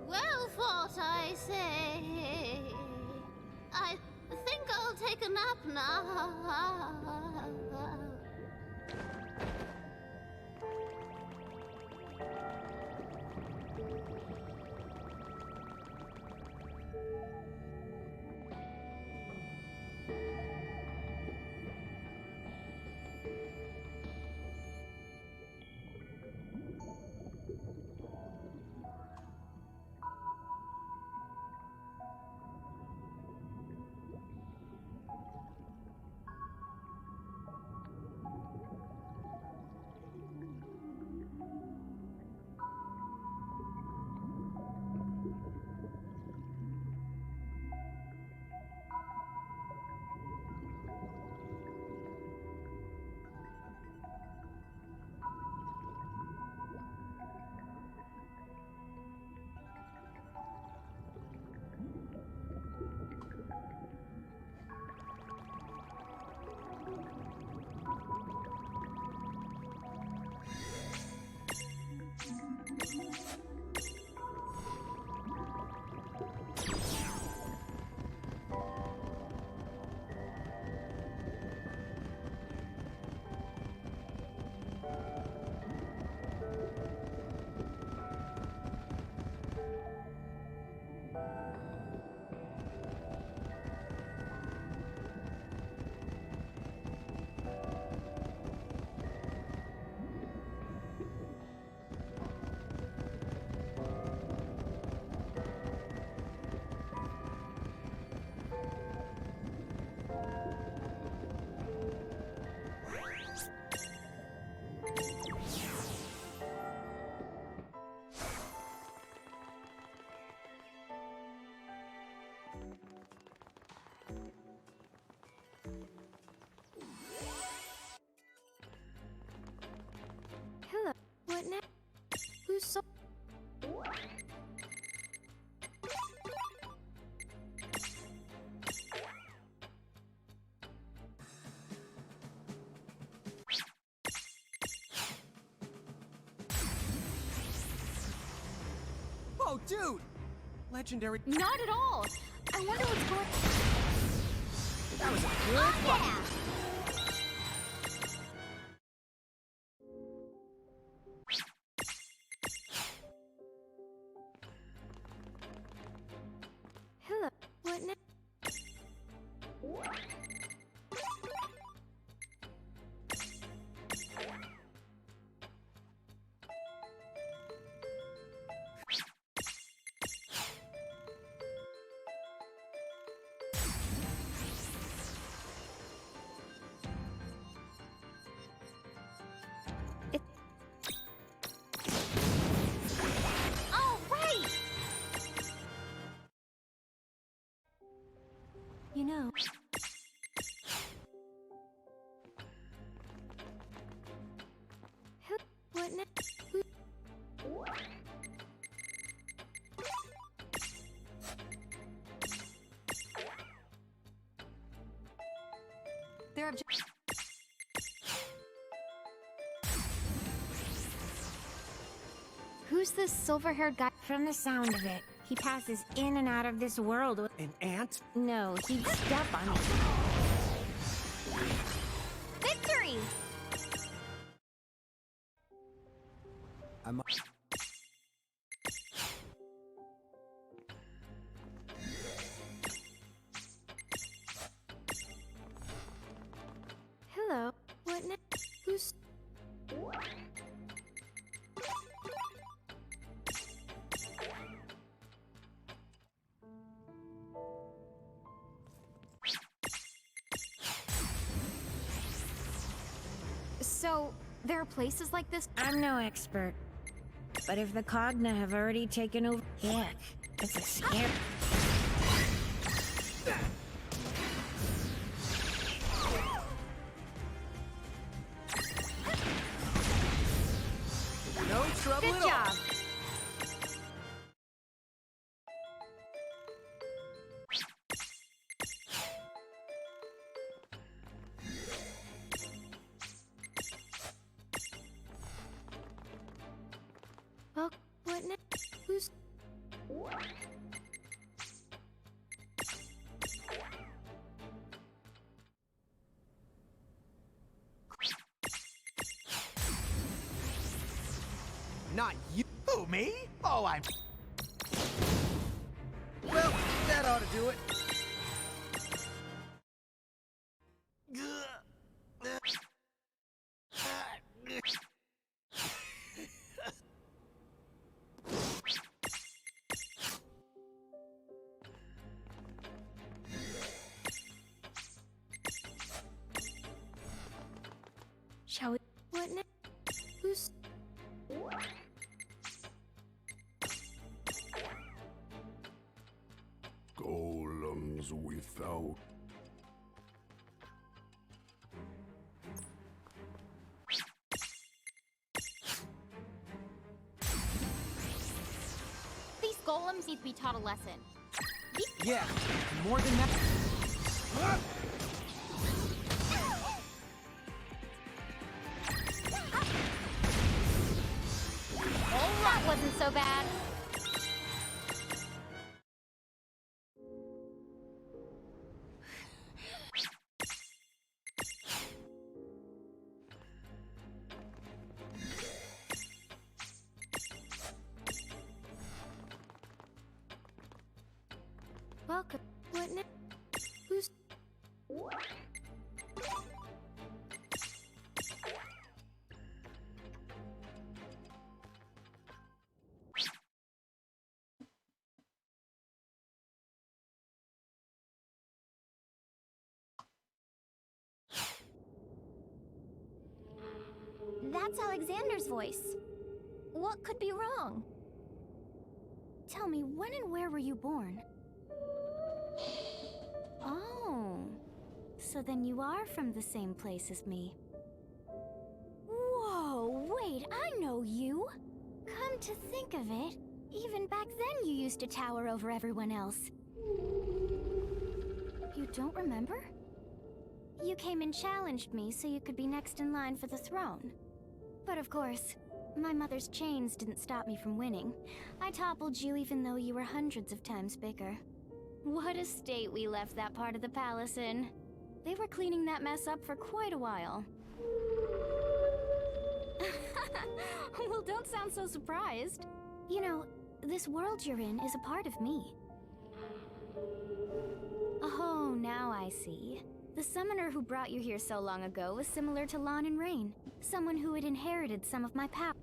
Well fought, I say. I think I'll take a nap now.
Hello. What now? Who's so...
Oh, dude! Legendary.
Not at all! I wonder what's going...
That was a good fight.
Hello. What now?
You know...
What now? Who's this silver-haired guy?
From the sound of it, he passes in and out of this world with...
An ant?
No, he'd step on it.
Victory!
I'm...
Hello. What now? Who's... So, there are places like this?
I'm no expert. But if the Cogna have already taken over... Heck, it's a scare...
No trouble
Good
at
job.
all.
Well, what now? Who's...
Not you.
Who, me? Oh, I'm...
Well, that ought to do it.
Shall we... What now? Who's...
Golems without.
These golems need to be taught a lesson.
Yeah, more than that.
That wasn't so bad. Welcome. What now? Who's...
That's Alexander's voice. What could be wrong?
Tell me, when and where were you born? Oh, so then you are from the same place as me. Whoa, wait, I know you! Come to think of it, even back then you used to tower over everyone else. You don't remember? You came and challenged me so you could be next in line for the throne. But of course, my mother's chains didn't stop me from winning. I toppled you even though you were hundreds of times bigger. What a state we left that part of the palace in. They were cleaning that mess up for quite a while. Well, don't sound so surprised. You know, this world you're in is a part of me. Oh, now I see. The summoner who brought you here so long ago was similar to Lann and Reynn, someone who had inherited some of my power.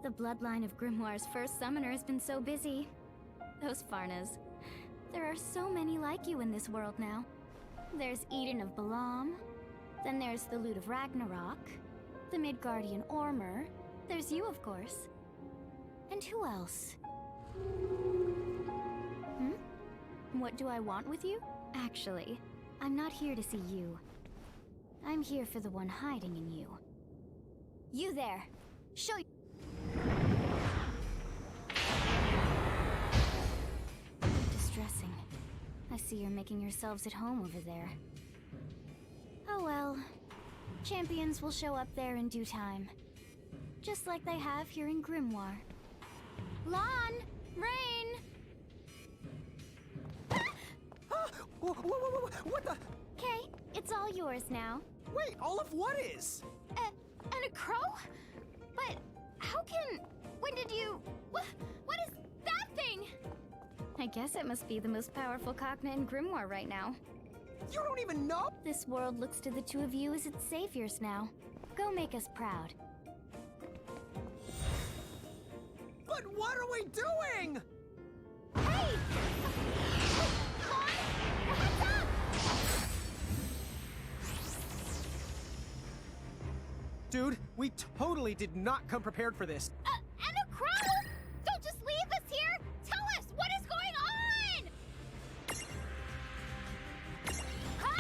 The bloodline of Grymoire's first summoner has been so busy. Those Farnas. There are so many like you in this world now. There's Eden of Balam, then there's the Lute of Ragnarok, the Midgardian Ormer, there's you of course. And who else? What do I want with you? Actually, I'm not here to see you. I'm here for the one hiding in you. You there! Show you! Distressing. I see you're making yourselves at home over there. Oh well. Champions will show up there in due time. Just like they have here in Grymoire.
Lann! Reynn!
What the?
Okay, it's all yours now.
Wait, all of what is?
And a crow? But how can... When did you... What is that thing?
I guess it must be the most powerful Cogna in Grymoire right now.
You don't even know?
This world looks to the two of you as its saviors now. Go make us proud.
But what are we doing?
Hey! Heads up!
Dude, we totally did not come prepared for this.
And a crow? Don't just leave us here! Tell us, what is going on? Ha!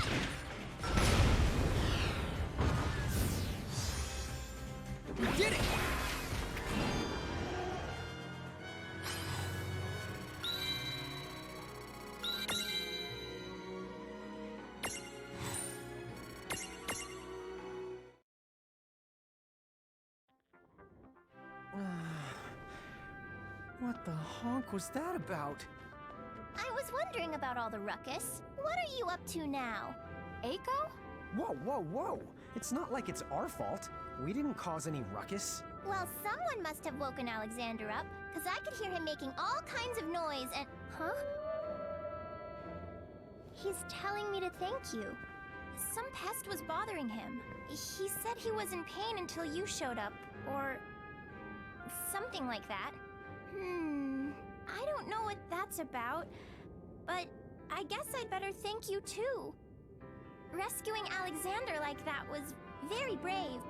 We did it! What the honk was that about?
I was wondering about all the ruckus. What are you up to now?
Eiko?
Whoa, whoa, whoa! It's not like it's our fault. We didn't cause any ruckus.
Well, someone must have woken Alexander up, because I could hear him making all kinds of noise and... Huh? He's telling me to thank you. Some pest was bothering him. He said he was in pain until you showed up, or... something like that. I don't know what that's about, but I guess I'd better thank you too. Rescuing Alexander like that was very brave.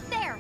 There!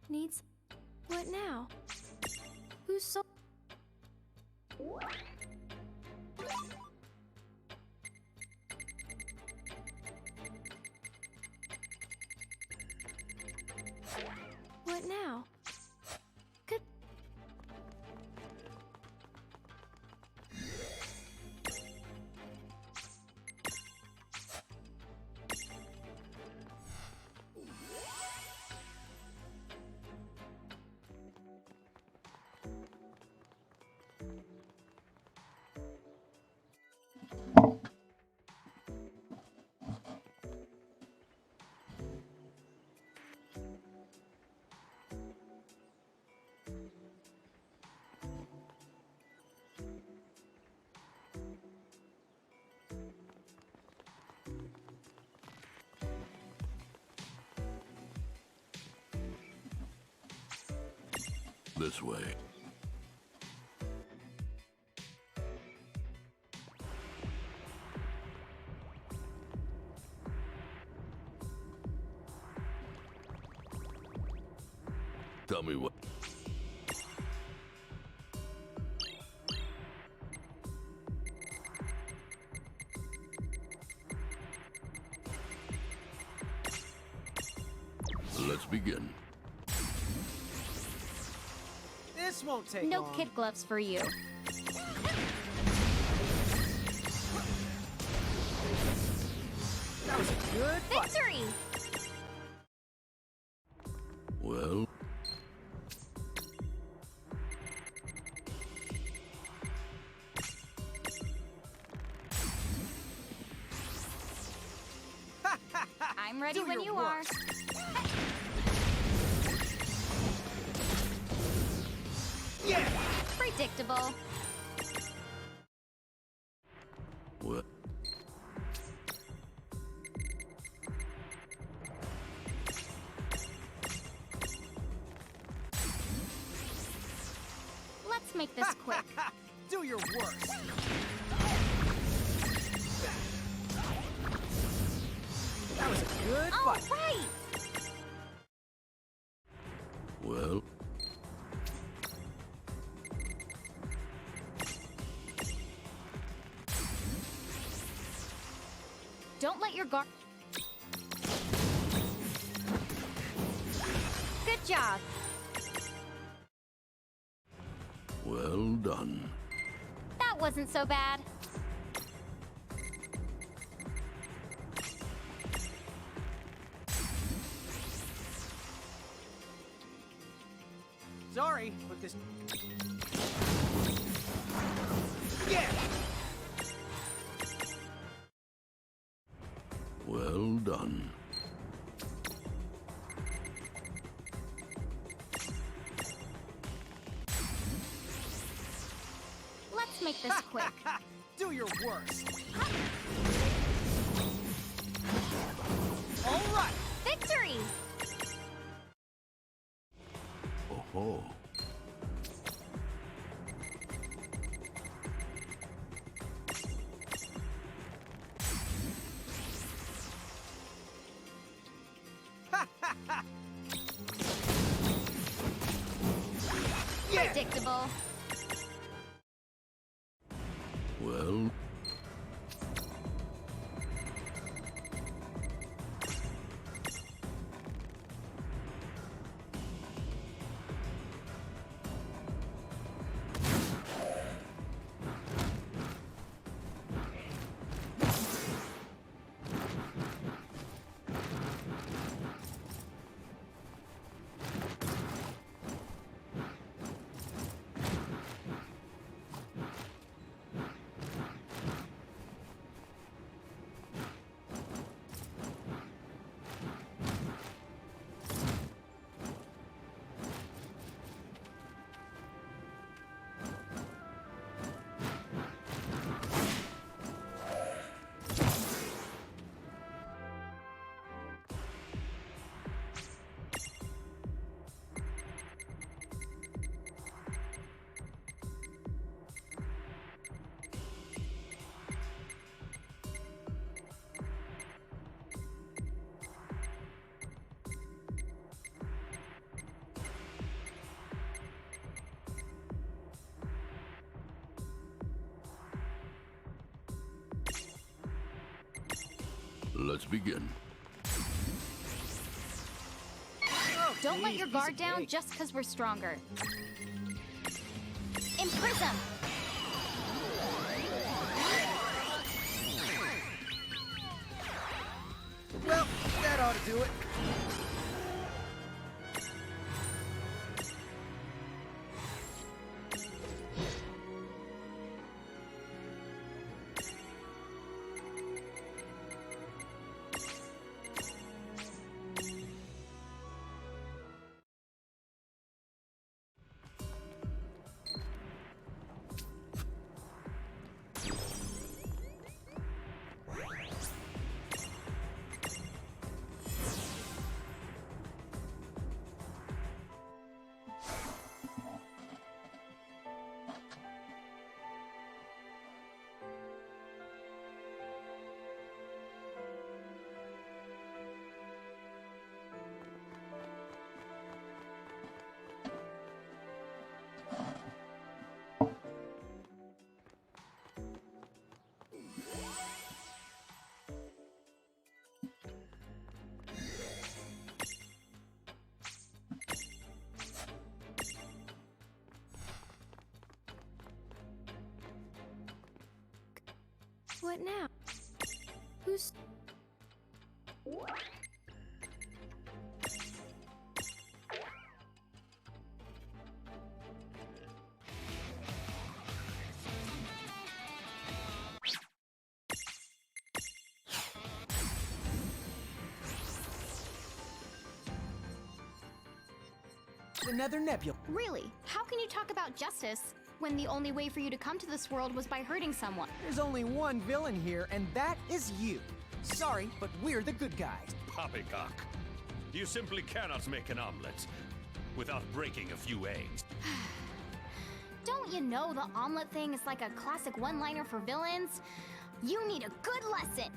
Needs... What now? Who's so... What now? Could...
This way. Tell me what. Let's begin.
This won't take
No
long.
kid gloves for you.
That was a good fight.
Victory!
Well,
I'm ready
Do
when
your
you are.
worst. Yeah!
Predictable.
well.
Let's make this quick.
Do your worst. That was a good
All
fight.
right.
Well,
Don't let your guard. Good job.
well done.
That wasn't so bad.
Sorry, but this... Yeah!
Well done.
Let's make this quick.
Do your worst. All right.
Victory!
Oh.
Yeah!
Predictable.
Well, let's begin.
Don't let your
Piece
guard
of
down
cake.
just because we're stronger. Imprison!
Well, that ought to do it.
What now? Who's...
Another nebula.
Really? How can you talk about justice when the only way for you to come to this world was by hurting someone?
There's only one villain here, and that is you. Sorry, but we're the good guys.
Poppycock. You simply cannot make an omelet without breaking a few eggs.
Don't you know the omelet thing is like a classic one-liner for villains? You need a good lesson.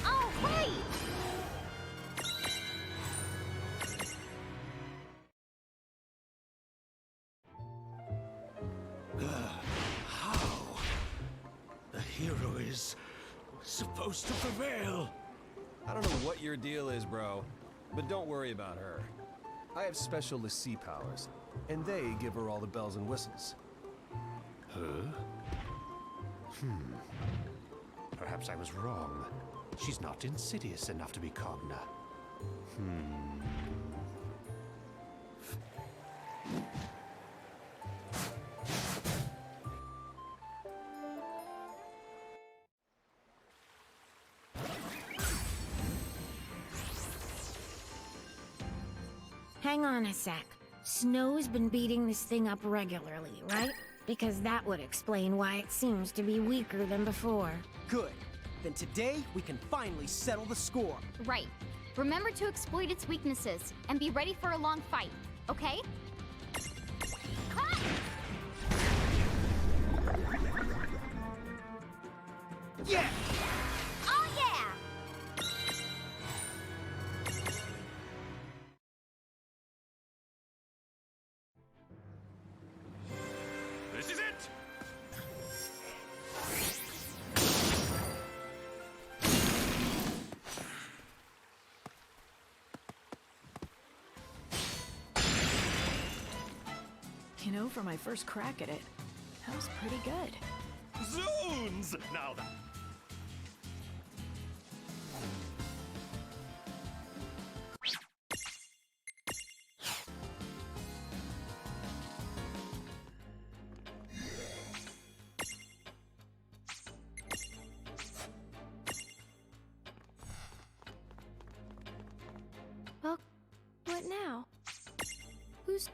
Oh, right!
How? The hero is supposed to prevail.
I don't know what your deal is, bro, but don't worry about her. I have special Lassie powers, and they give her all the bells and whistles.
Huh? Perhaps I was wrong. She's not insidious enough to be Cogna.
Hang on a sec. Snow's been beating this thing up regularly, right? Because that would explain why it seems to be weaker than before.
Good. Then today, we can finally settle the score.
Right. Remember to exploit its weaknesses and be ready for a long fight, okay?
Yeah!
Oh yeah!
This is it!
You know, for my first crack at it, that was pretty good.
Zoons! Now that...
Well, what now? Who's...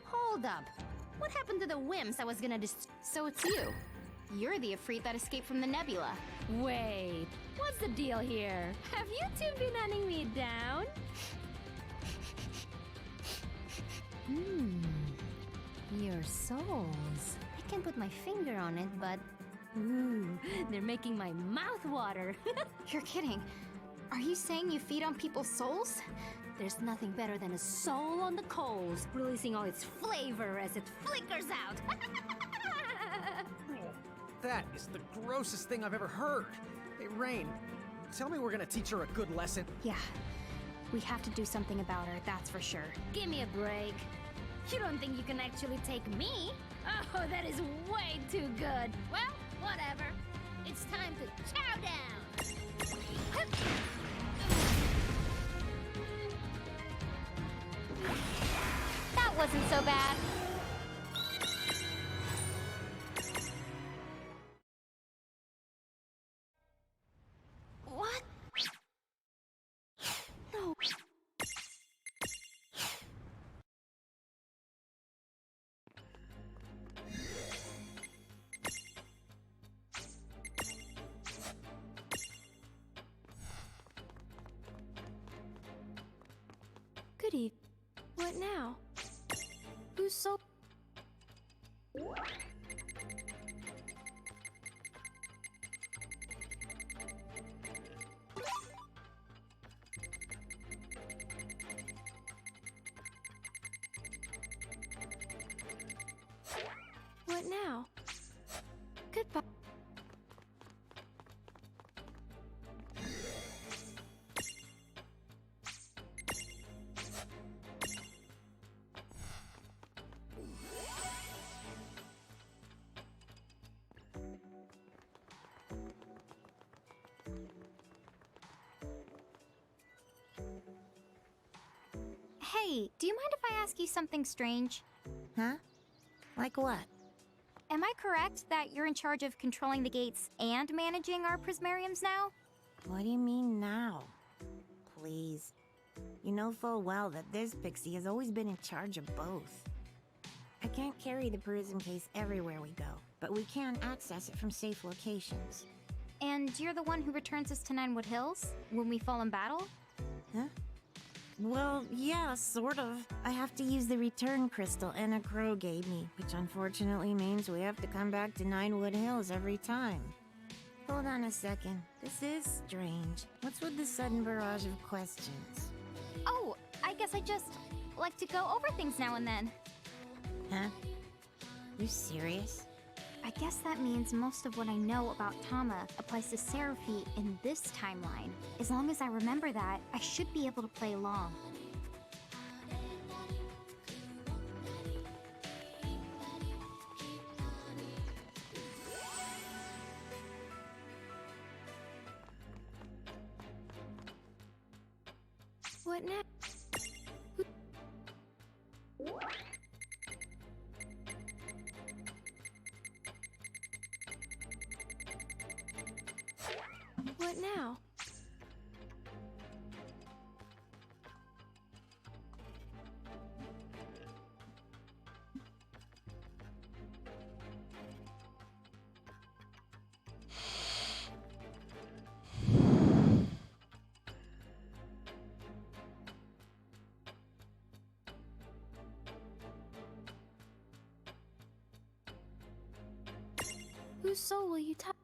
Hold up. What happened to the wimps I was gonna So it's you. You're the Ifrit that escaped from the nebula.
Wait, what's the deal here? Have you two been hunting me down?
Your souls. I can't put my finger on it, but... Ooh, they're making my mouth water.
You're kidding. Are you saying you feed on people's souls?
There's nothing better than a soul on the coals, releasing all its flavor as it flickers out.
That is the grossest thing I've ever heard. Hey, Reynn, tell me we're gonna teach her a good lesson.
Yeah. We have to do something about her, that's for sure.
Give me a break. You don't think you can actually take me? Oh, that is way too good. Well, whatever. It's time to chow down.
That wasn't so bad.
What? No.
Good eve. What now? Who's so...
What now? Goodbye. Hey, do you mind if I ask you something strange?
Huh? Like what?
Am I correct that you're in charge of controlling the gates and managing our prismariums now?
What do you mean now? Please. You know full well that this pixie has always been in charge of both. I can't carry the prism case everywhere we go, but we can access it from safe locations.
And you're the one who returns us to Ninewood Hills when we fall in battle?
Huh? Well, yeah, sort of. I have to use the return crystal Anna Crow gave me, which unfortunately means we have to come back to Ninewood Hills every time. Hold on a second. This is strange. What's with the sudden barrage of questions?
Oh, I guess I just like to go over things now and then.
Huh? You serious?
I guess that means most of what I know about Tama applies to Seraphi in this timeline. As long as I remember that, I should be able to play along. What now? What now? Whose soul will you touch?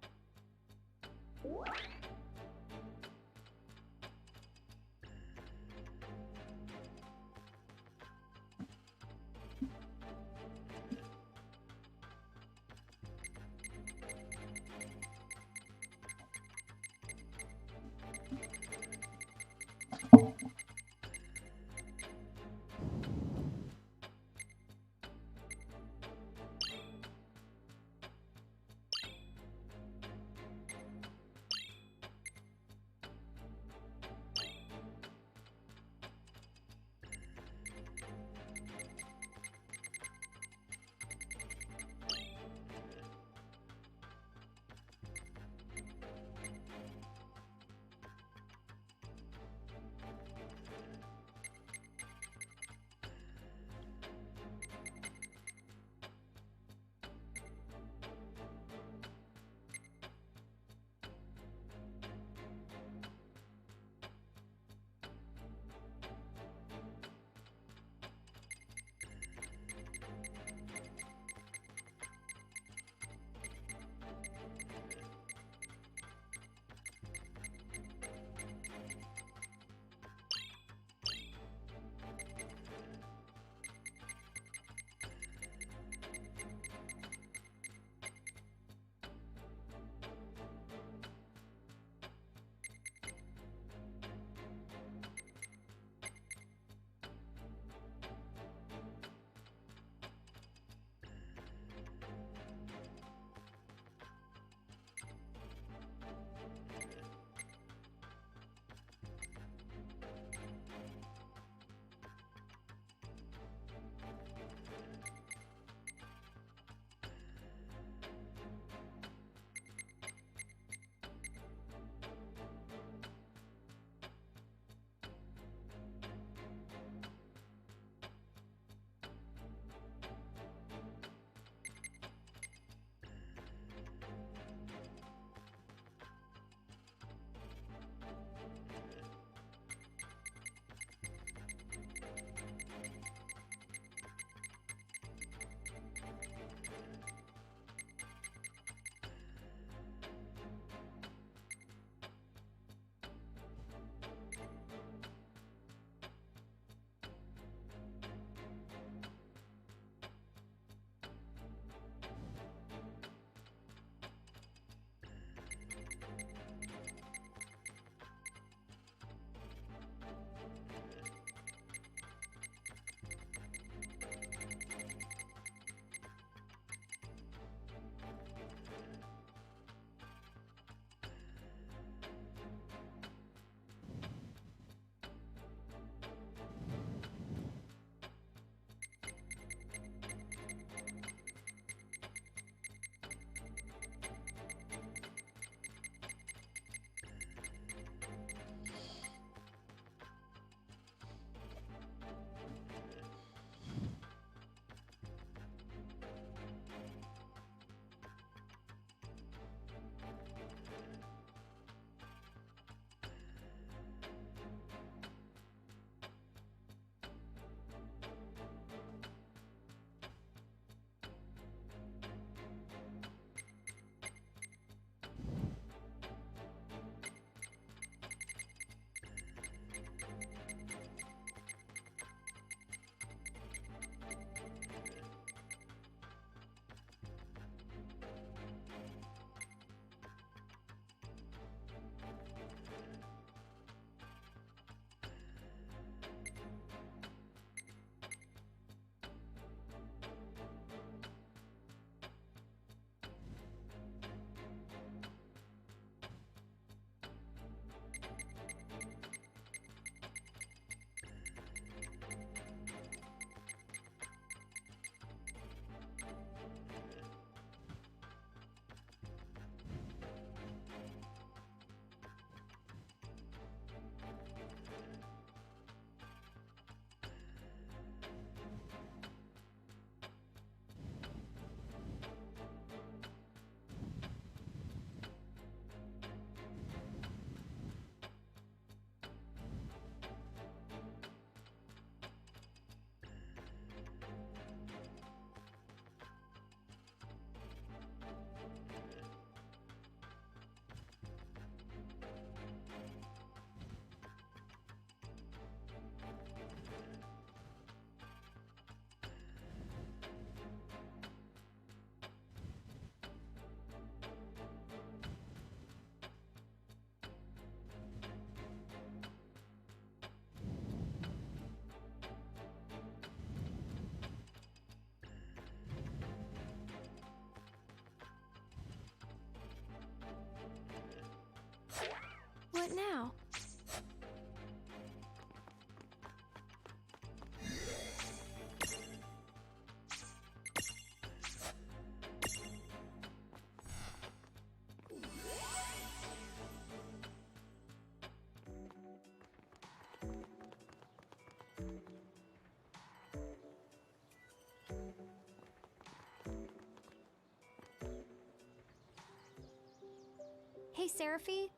Hey, Seraphy.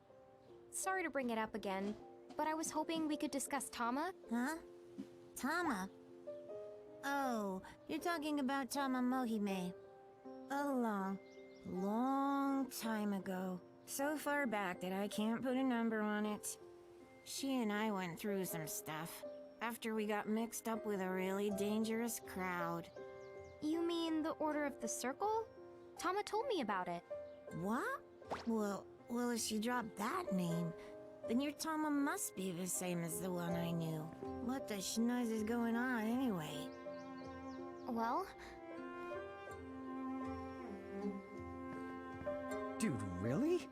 Sorry to bring it up again, but I was hoping we could discuss Tama.
Huh? Tama? Oh, you're talking about Tama Mohime. A long time ago. So far back that I can't put a number on it. She and I went through some stuff after we got mixed up with a really dangerous crowd.
You mean the Order of the Circle? Tama told me about it.
What? Well, if she dropped that name, then your Tama must be the same as the one I knew. What the schnoz is going on anyway?
Well...
Dude, really?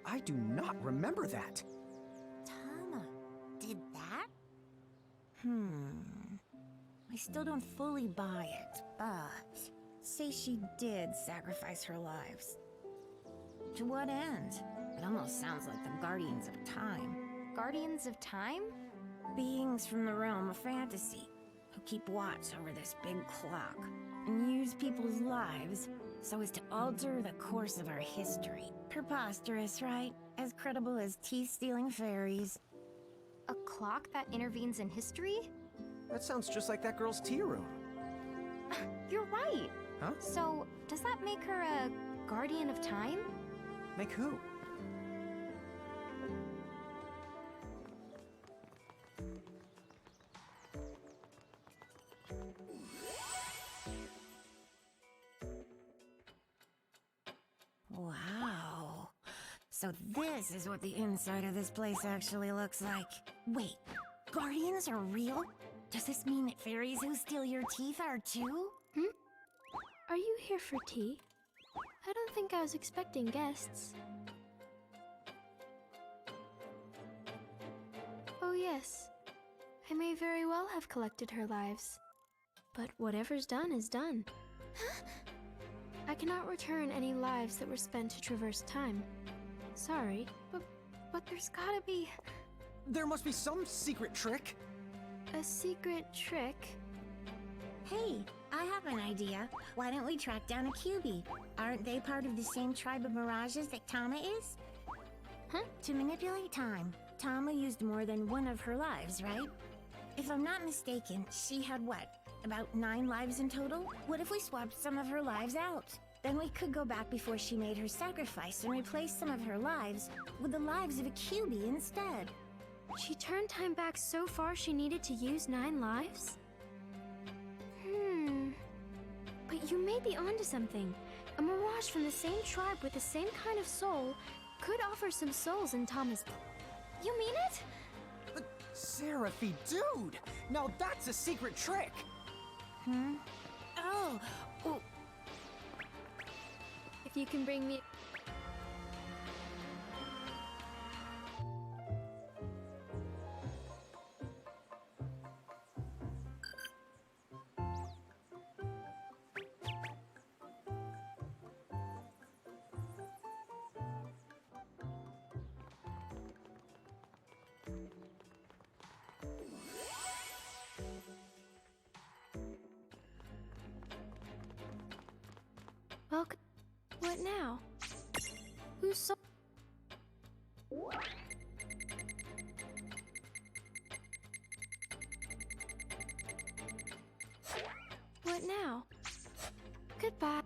I do not remember that.
Tama did that? I still don't fully buy it, but... say she did sacrifice her lives. To what end? It almost sounds like the Guardians of Time.
Guardians of Time?
Beings from the realm of fantasy, who keep watch over this big clock, and use people's lives so as to alter the course of our history. Preposterous, right? As credible as teeth-stealing fairies.
A clock that intervenes in history?
That sounds just like that girl's tea room.
You're right!
Huh?
So, does that make her a Guardian of Time?
Make who?
Wow. So this is what the inside of this place actually looks like. Wait, Guardians are real? Does this mean that fairies who steal your teeth are too?
Are you here for tea? I don't think I was expecting guests. Oh yes, I may very well have collected her lives. But whatever's done is done. I cannot return any lives that were spent to traverse time. Sorry, but there's gotta be...
There must be some secret trick.
A secret trick?
Hey, I have an idea. Why don't we track down a QB? Aren't they part of the same tribe of Mirages that Tama is?
Huh?
To manipulate time, Tama used more than one of her lives, right? If I'm not mistaken, she had what? About 9 lives in total? What if we swapped some of her lives out? Then we could go back before she made her sacrifice and replace some of her lives with the lives of a QB instead.
She turned time back so far she needed to use 9 lives? But you may be onto something. A Mirage from the same tribe with the same kind of soul could offer some souls in Tama's...
You mean it?
Seraphy, dude! Now that's a secret trick!
Oh!
If you can bring me... Welcome. What now? Who's so... What now? Goodbye.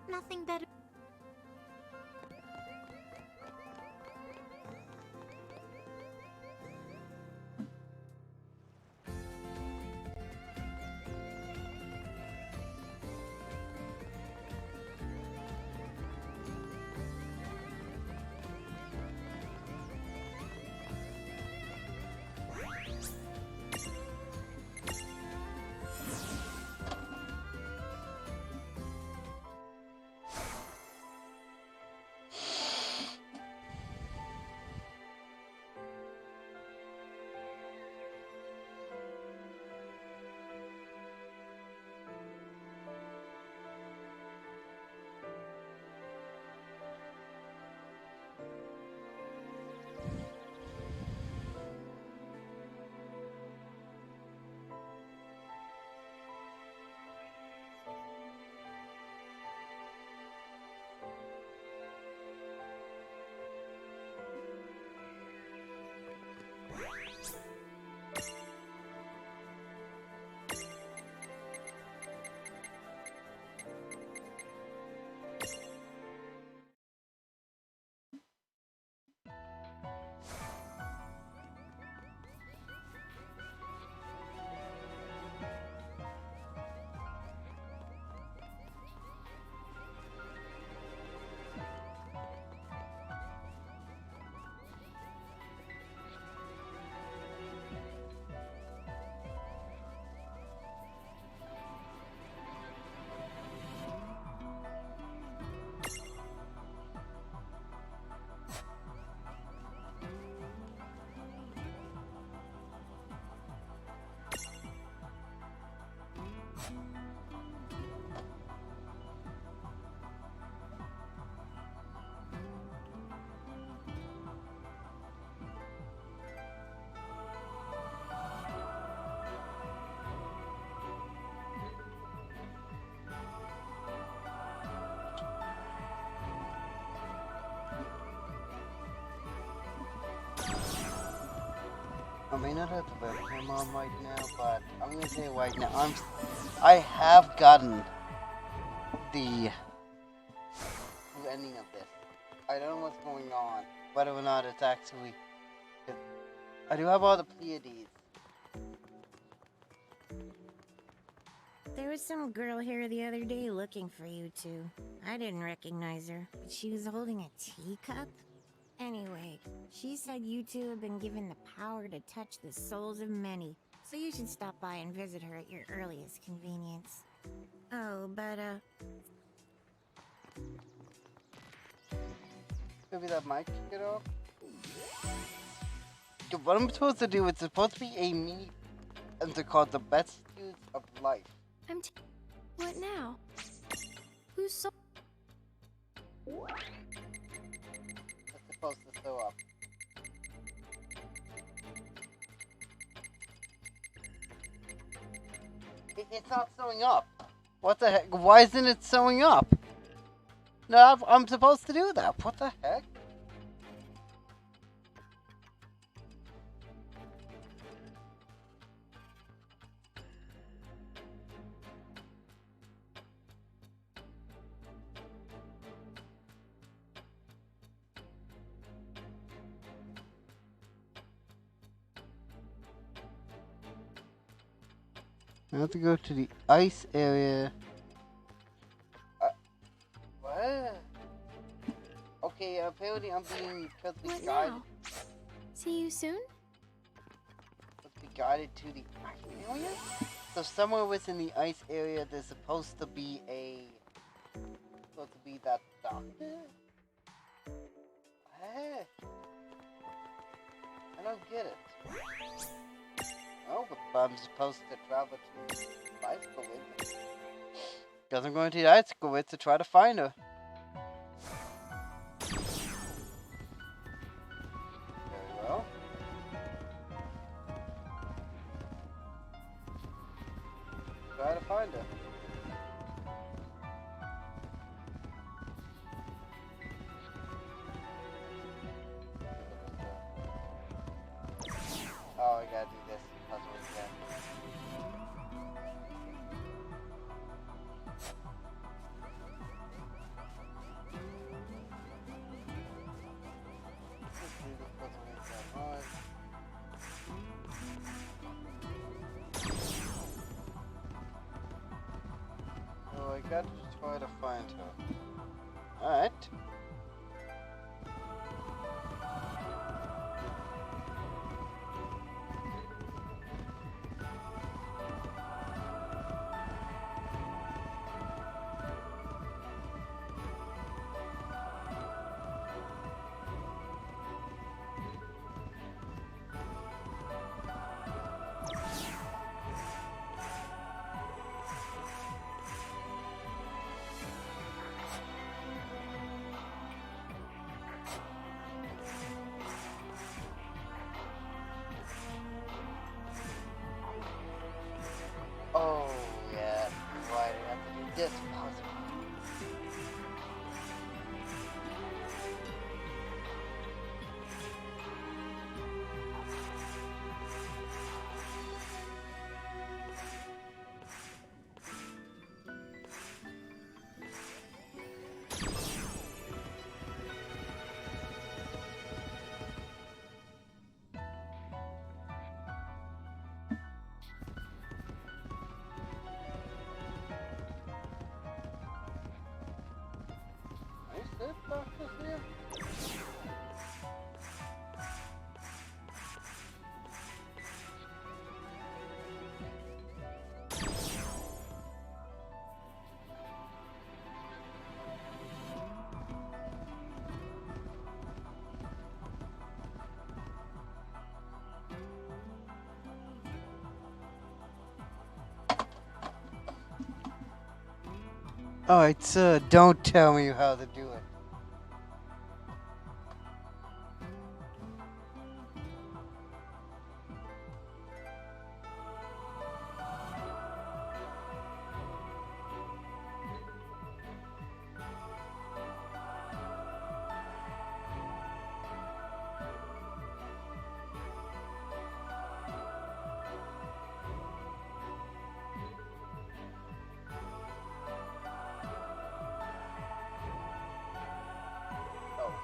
Nothing better.
I may not have the webcam on right now, but I'm gonna say right now, I have gotten the ending of this. I don't know what's going on, whether or not it's actually. I do have all the Pleiades.
There was some girl here the other day looking for you two. I didn't recognize her, but she was holding a teacup. Anyway, she said you two have been given the power to touch the souls of many, so you should stop by and visit her at your earliest convenience. Oh, but
Maybe that mic get off. What I'm supposed to do, it's supposed to be a mini, and they're called the best news of life.
What now? Who's so?
It's supposed to show up. It's not showing up. What the heck? Why isn't it showing up? No, I'm supposed to do that. What the heck? I have to go to the ice area. What? Okay, apparently I'm being guided.
Now? See you soon?
Supposed to be guided to the ice area? So somewhere within the ice area, there's supposed to be that doctor? Hey, I don't get it. Oh, but I'm supposed to travel to the ice with. Because I'm going to the ice with to try to find her. Very well. Try to find her. Oh, I gotta do this puzzle again. So I got to try to find her. Alright. Oh, yeah, right, I have to do this puzzle. Alright, sir, don't tell me how to do it.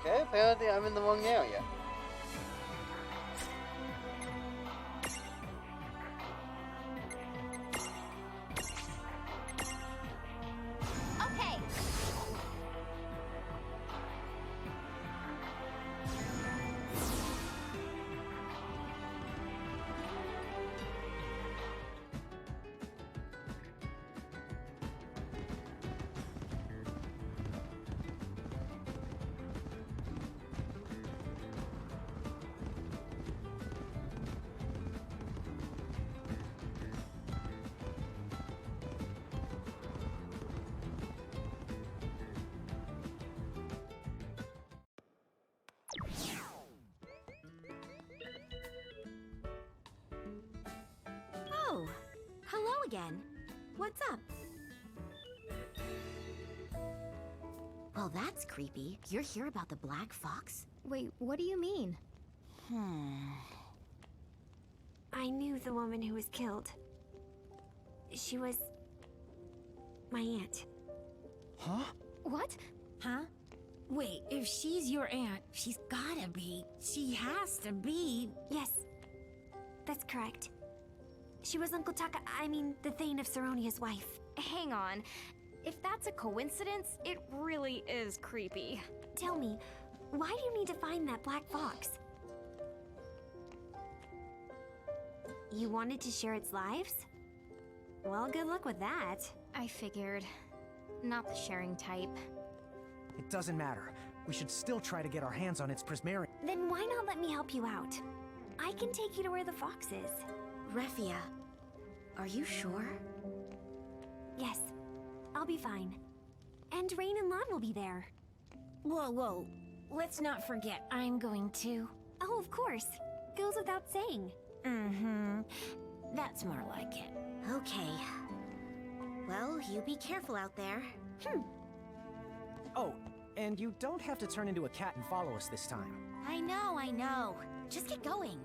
Okay, apparently I'm in the wrong area.
Okay.
Oh, hello again. What's up?
Well, that's creepy. You're here about the Black Fox?
Wait, what do you mean?
I knew the woman who was killed. She was my aunt.
Huh?
What?
Huh? Wait, if she's your aunt, she's gotta be. She has to be.
Yes, that's correct. She was Uncle Taka, the Thane of Saronia's wife.
Hang on. If that's a coincidence, it really is creepy.
Tell me, why do you need to find that black fox? You wanted to share its lives? Well, good luck with that.
I figured. Not the sharing type.
It doesn't matter. We should still try to get our hands on its prismarium.
Then why not let me help you out? I can take you to where the fox is.
Refia, are you sure?
Yes, I'll be fine. And Reynn and Lann will be there.
Whoa. Let's not forget, I'm going to.
Oh, of course. Goes without saying.
Mm-hmm. That's more like it.
Okay. Well, you be careful out there.
Oh, and you don't have to turn into a cat and follow us this time.
I know. Just get going.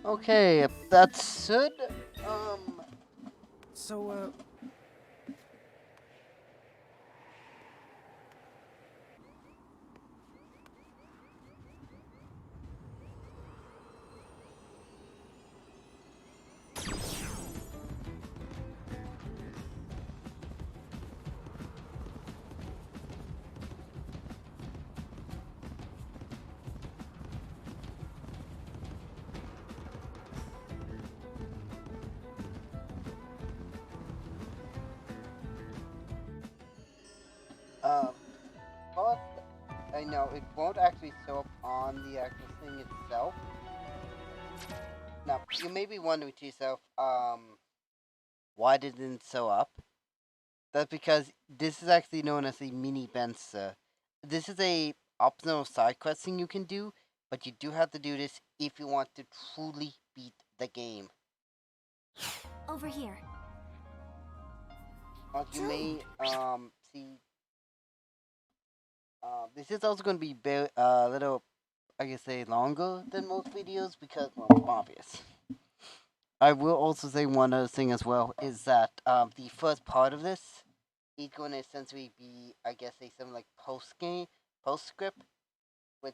Okay, that's it.
So,
But I know it won't actually show up on the actual thing itself. Now, you may be wondering to yourself, why didn't it show up? That's because this is actually known as a mini Benzer. This is a optional side quest thing you can do, but you do have to do this if you want to truly beat the game.
Over here.
You may see. This is also going to be a little, I guess, say longer than most videos because, well, obvious. I will also say one other thing as well is that the first part of this is going to essentially be, I guess, something like postscript, with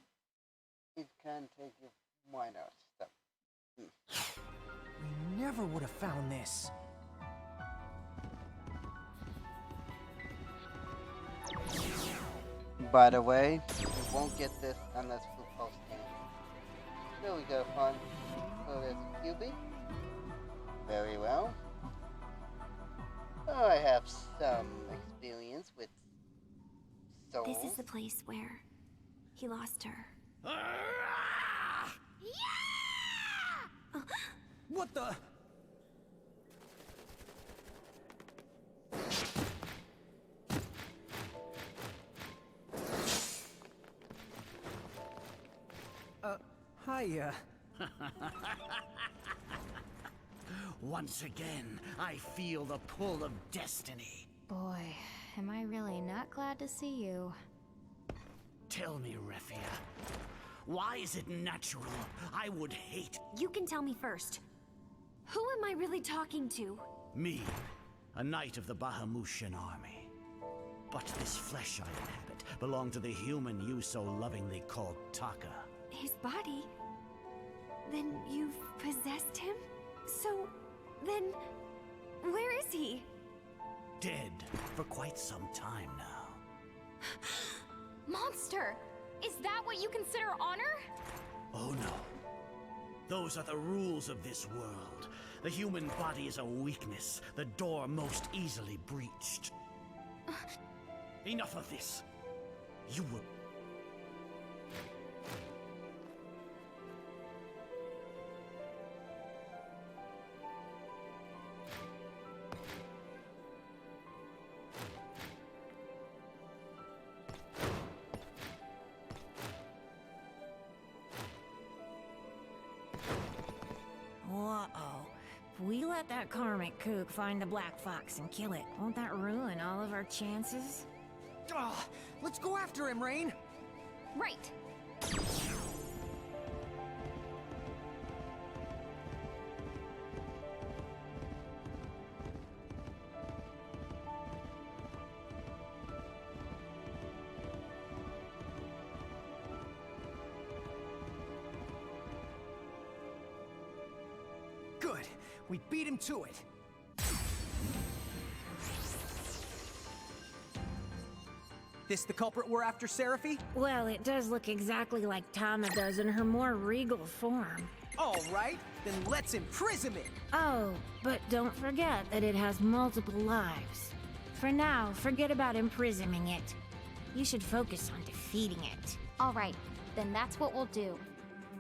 it can take you minor stuff.
we never would have found this.
By the way, you won't get this unless you post game. So we got fun. So there's QB. Very well. I have some experience with souls.
This is the place where he lost her.
What the? Hi,
Once again, I feel the pull of destiny.
Boy, am I really not glad to see you.
Tell me, Refia, why is it natural I would hate?
You can tell me first. Who am I really talking to?
Me, a knight of the Bahamutian army. But this flesh I inhabit belonged to the human you so lovingly called Taka.
His body? Then you've possessed him? So, then, where is he?
Dead for quite some time now.
Monster! Is that what you consider honor?
Oh no. Those are the rules of this world. The human body is a weakness, the door most easily breached. Enough of this. You will...
Uh-oh. If we let that karmic kook find the black fox and kill it, won't that ruin all of our chances?
Let's go after him, Reynn!
Right.
Good. We beat him to it. This the culprit we're after, Seraphy?
Well, it does look exactly like Tama does in her more regal form.
All right, then let's imprison it.
Oh, but don't forget that it has multiple lives. For now, forget about imprisoning it. You should focus on defeating it.
All right, then that's what we'll do.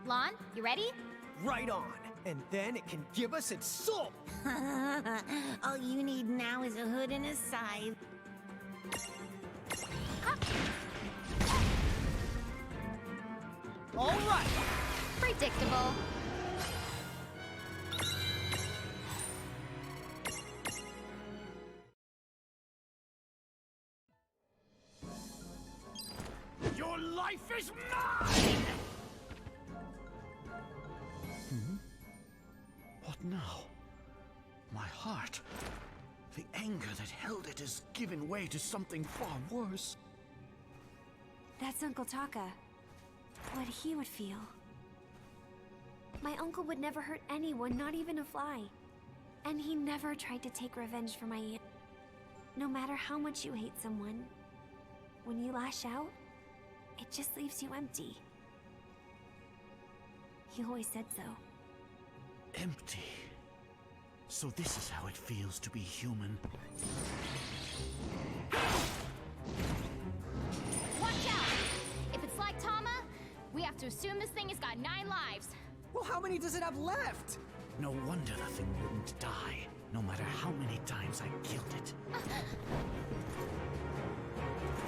Lann, you ready?
Right on. And then it can give us its soul.
All you need now is a hood and a scythe.
All right.
Predictable.
Your life is mine! What now? My heart. The anger that held it has given way to something far worse.
That's Uncle Taka. What he would feel. My uncle would never hurt anyone, not even a fly. And he never tried to take revenge for my aunt. No matter how much you hate someone, when you lash out, it just leaves you empty. He always said so.
Empty. So this is how it feels to be human.
Watch out! If it's like Tama, we have to assume this thing has got 9 lives.
Well, how many does it have left?
No wonder the thing wouldn't die, no matter how many times I killed it.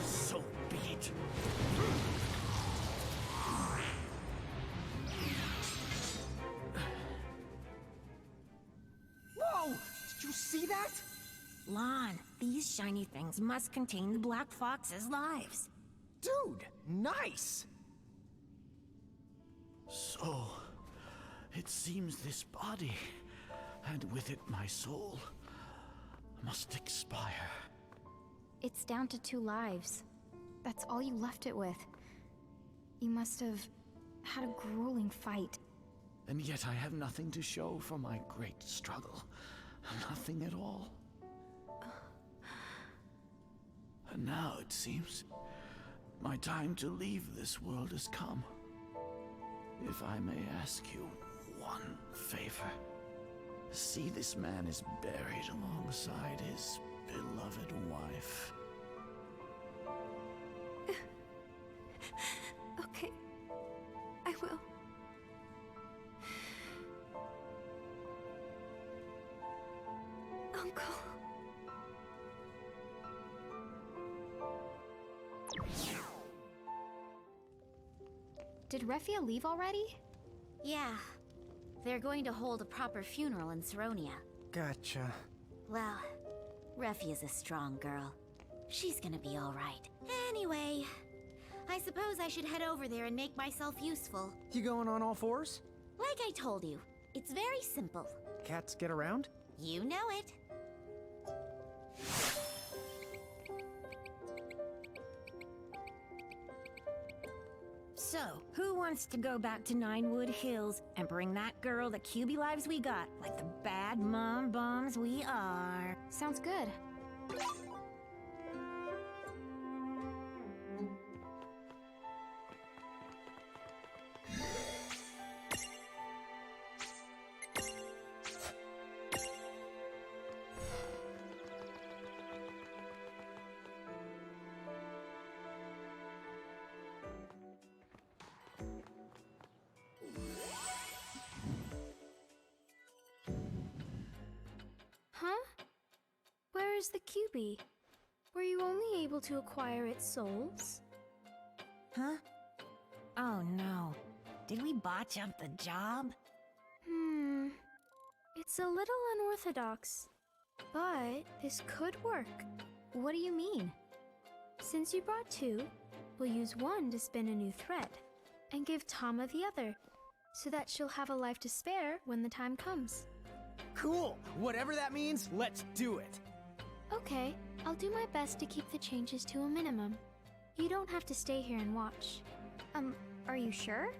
So be it.
Whoa! Did you see that?
Lann, these shiny things must contain the Black Fox's lives.
Dude, nice!
So, it seems this body, and with it my soul, must expire.
It's down to 2 lives. That's all you left it with. You must have had a grueling fight.
And yet I have nothing to show for my great struggle. Nothing at all. And now it seems my time to leave this world has come. If I may ask you one favor. See, this man is buried alongside his beloved wife.
Okay. I will. Uncle.
Did Refia leave already?
Yeah. They're going to hold a proper funeral in Saronia.
Gotcha.
Well, Refia's a strong girl. She's gonna be alright. Anyway, I suppose I should head over there and make myself useful.
You going on all fours?
Like I told you, it's very simple.
Cats get around?
You know it.
So, who wants to go back to Ninewood Hills and bring that girl the QB lives we got, like the bad mom bombs we are?
Sounds good.
Huh? Where is the QB? Were you only able to acquire its souls?
Huh? Oh no. Did we botch up the job?
It's a little unorthodox, but this could work.
What do you mean?
Since you brought two, we'll use one to spin a new thread, and give Tama the other, so that she'll have a life to spare when the time comes.
Cool! Whatever that means, let's do it!
Okay, I'll do my best to keep the changes to a minimum. You don't have to stay here and watch.
Are you sure?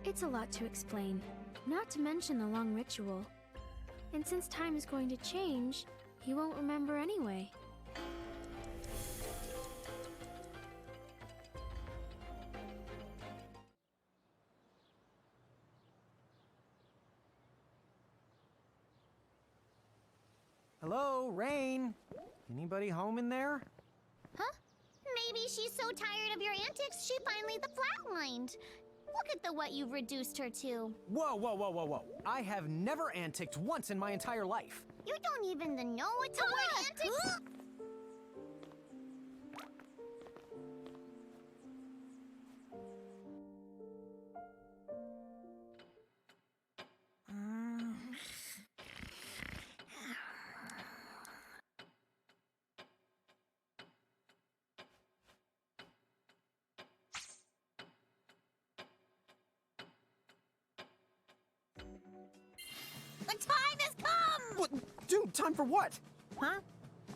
It's a lot to explain, not to mention the long ritual. And since time is going to change, you won't remember anyway.
Hello, Reynn? Anybody home in there?
Huh? Maybe she's so tired of your antics, she finally flatlined. Look at what you've reduced her to.
Whoa, whoa, whoa, whoa, whoa. I have never anticked once in my entire life.
You don't even know it's a word antics.
The time has come!
What? Dude, time for what?
Huh?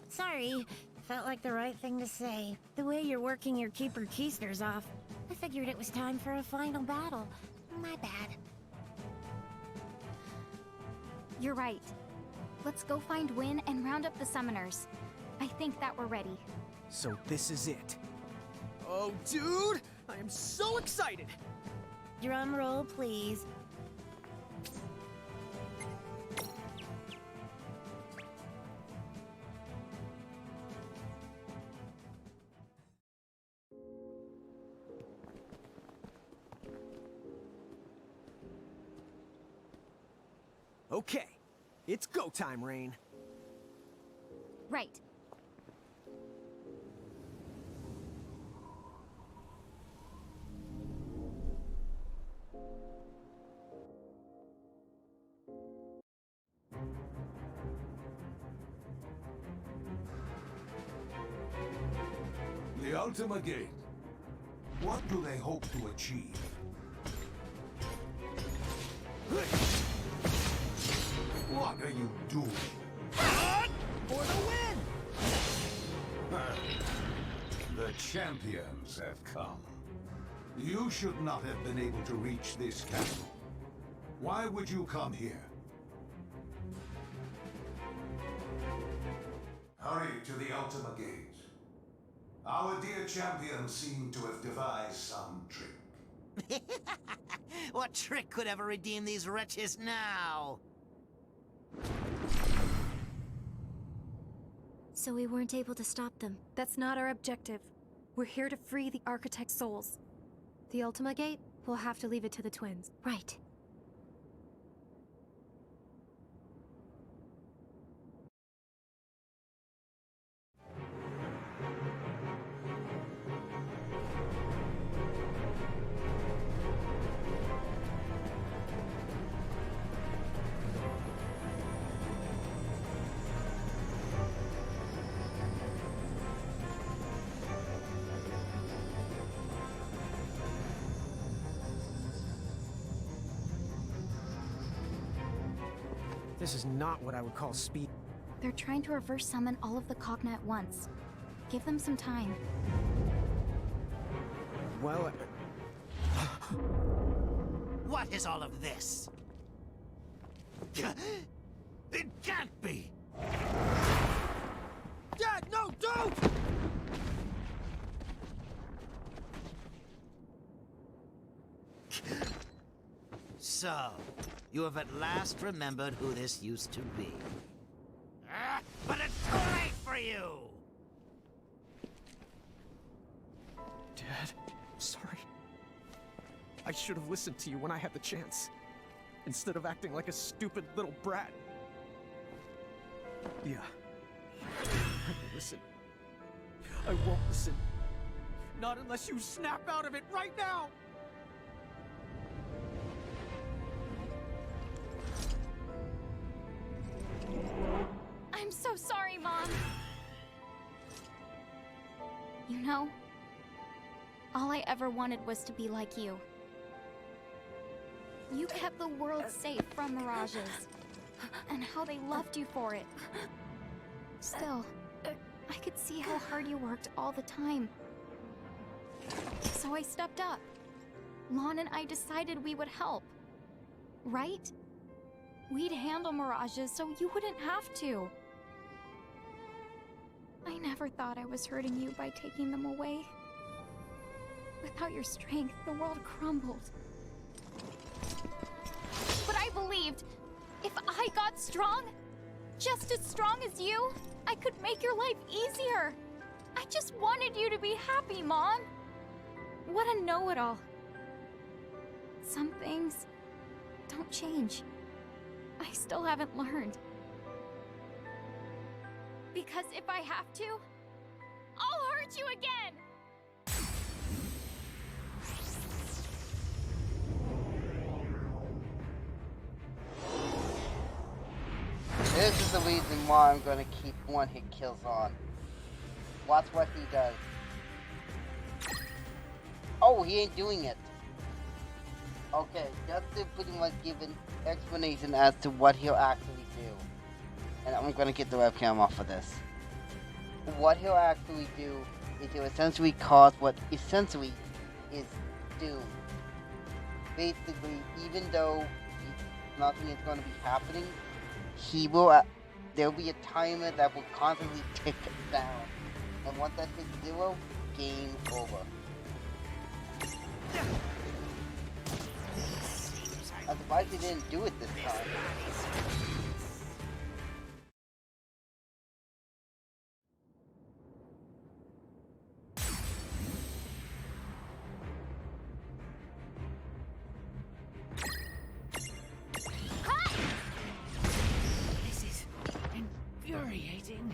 Sorry. Felt like the right thing to say. The way you're working your Keeper Keisters off, I figured it was time for a final battle. My bad.
You're right. Let's go find Wynn and round up the summoners. I think that we're ready.
So this is it. Oh, dude! I am so excited!
Drum roll, please.
Okay, it's go time, Reynn.
Right.
The Ultima Gate. What do they hope to achieve? What are you doing?
For the win!
The champions have come. You should not have been able to reach this castle. Why would you come here? Hurry to the Ultima Gate. Our dear champions seem to have devised some trick.
What trick could ever redeem these wretches now?
So we weren't able to stop them.
That's not our objective. We're here to free the Architect's souls. The Ultima Gate, we'll have to leave it to the twins.
Right.
This is not what I would call speed.
They're trying to reverse summon all of the Cogna at once. Give them some time.
Well,
What is all of this? It can't be! Dad, no, don't! So, you have at last remembered who this used to be. But it's too late for you!
Dad, sorry. I should have listened to you when I had the chance, instead of acting like a stupid little brat. Yeah. I will listen. I won't listen. Not unless you snap out of it right now!
I'm so sorry, Mom. You know, all I ever wanted was to be like you. You kept the world safe from Mirages, and how they loved you for it. Still, I could see how hard you worked all the time. So I stepped up. Lann and I decided we would help. Right? We'd handle Mirages so you wouldn't have to. I never thought I was hurting you by taking them away. Without your strength, the world crumbled. But I believed if I got strong, just as strong as you, I could make your life easier. I just wanted you to be happy, Mom. What a know-it-all. Some things don't change. I still haven't learned. Because if I have to, I'll hurt you again!
This is the reason why I'm gonna keep one-hit kills on. Watch what he does. Oh, he ain't doing it. Okay, just to pretty much give an explanation as to what he'll actually do. And I'm gonna get the webcam off of this. What he'll actually do is he'll essentially cause what essentially is doom. Basically, even though nothing is going to be happening, he will. There'll be a timer that will constantly tick down, and once that hits 0, game over. I'm surprised he didn't do it this time.
This is infuriating.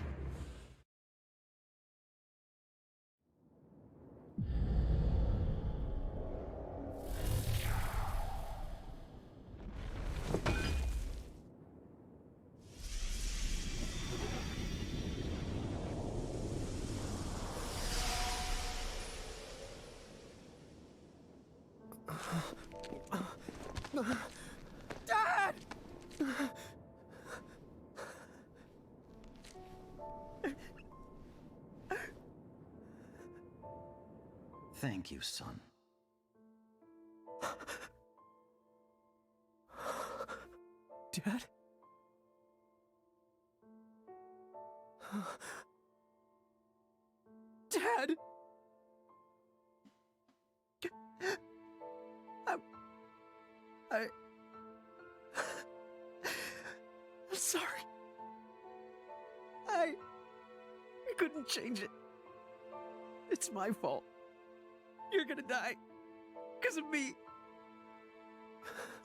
Dad!
Thank you, son.
Dad? Dad! I'm sorry. I couldn't change it. It's my fault. You're gonna die because of me.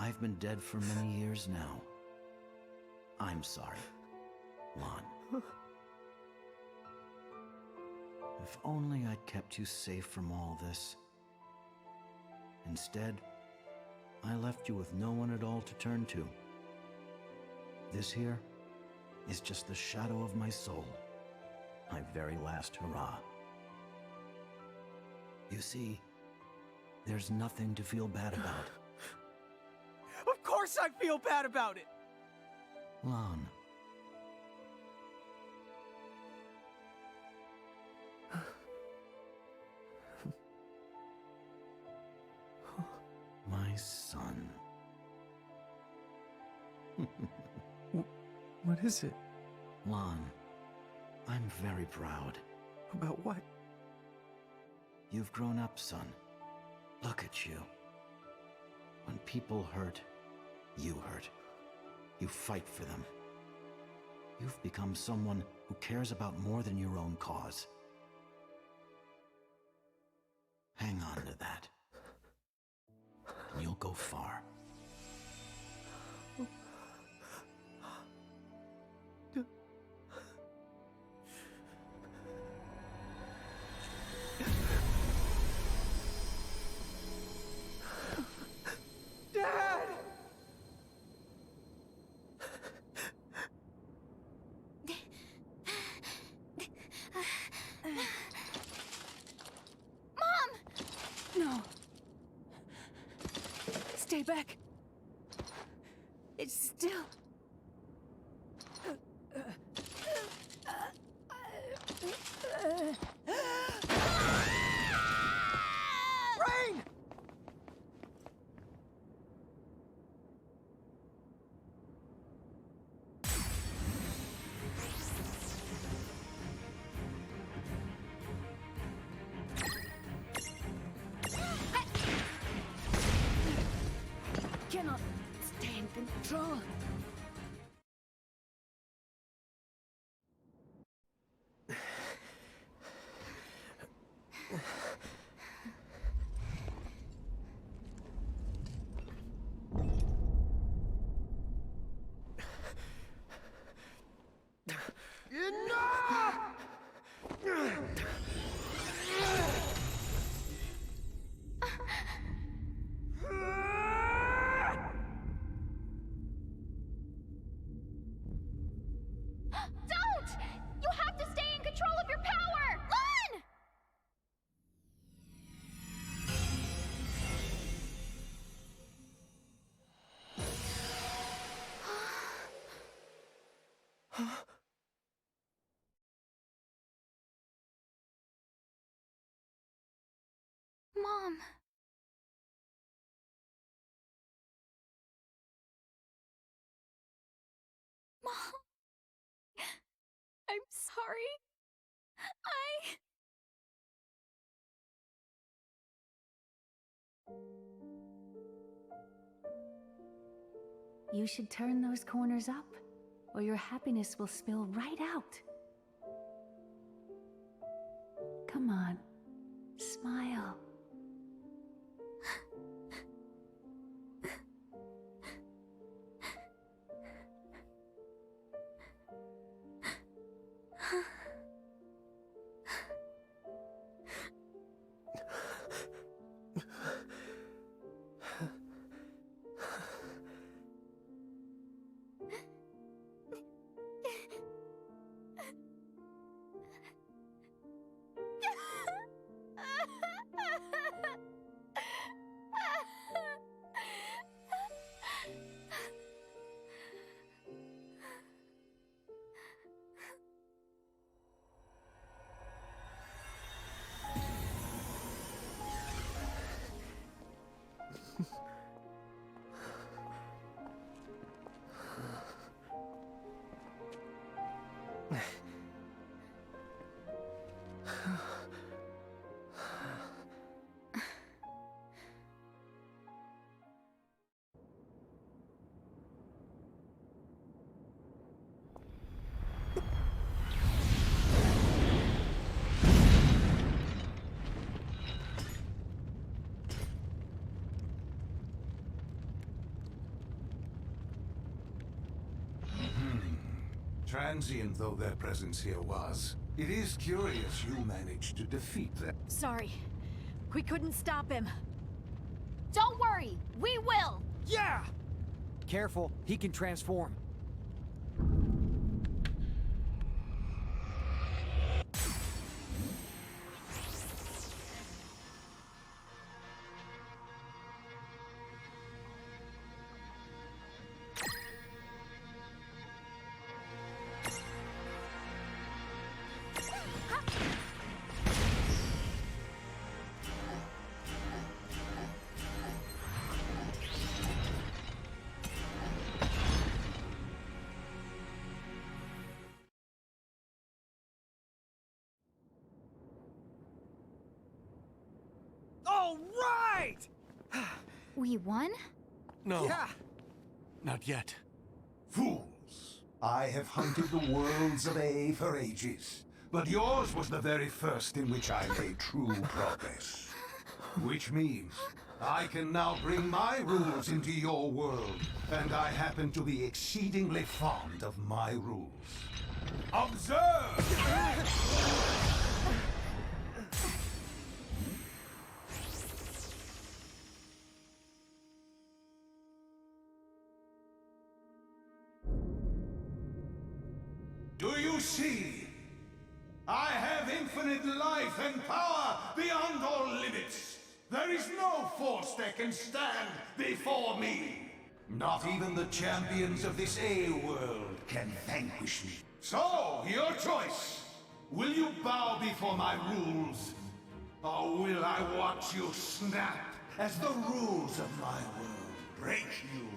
I've been dead for many years now. I'm sorry, Lann. If only I'd kept you safe from all this. Instead, I left you with no one at all to turn to. This here is just the shadow of my soul, my very last hurrah. You see, there's nothing to feel bad about.
Of course I feel bad about it!
Lann. My son.
What is it?
Lann, I'm very proud.
About what?
You've grown up, son. Look at you. When people hurt, you hurt. You fight for them. You've become someone who cares about more than your own cause. Hang on to that. And you'll go far.
Dad!
No. Stay back. It's still...
Reynn!
Cannot stay in control.
Don't! You have to stay in control of your power! Lann!
Mom.
Mom. I'm sorry.
You should turn those corners up, or your happiness will spill right out. Come on, smile.
Transient though their presence here was, it is curious you managed to defeat them.
Sorry. We couldn't stop him.
Don't worry, we will!
Yeah! Careful, he can transform. All right!
We won?
No.
Yeah.
Not yet.
Fools! I have hunted the worlds of A for ages, but yours was the very first in which I made true progress. Which means I can now bring my rules into your world, and I happen to be exceedingly fond of my rules. Observe! Do you see? I have infinite life and power beyond all limits. There is no force that can stand before me. Not even the champions of this A world can vanquish me. So, your choice. Will you bow before my rules? Or will I watch you snap as the rules of my world break you?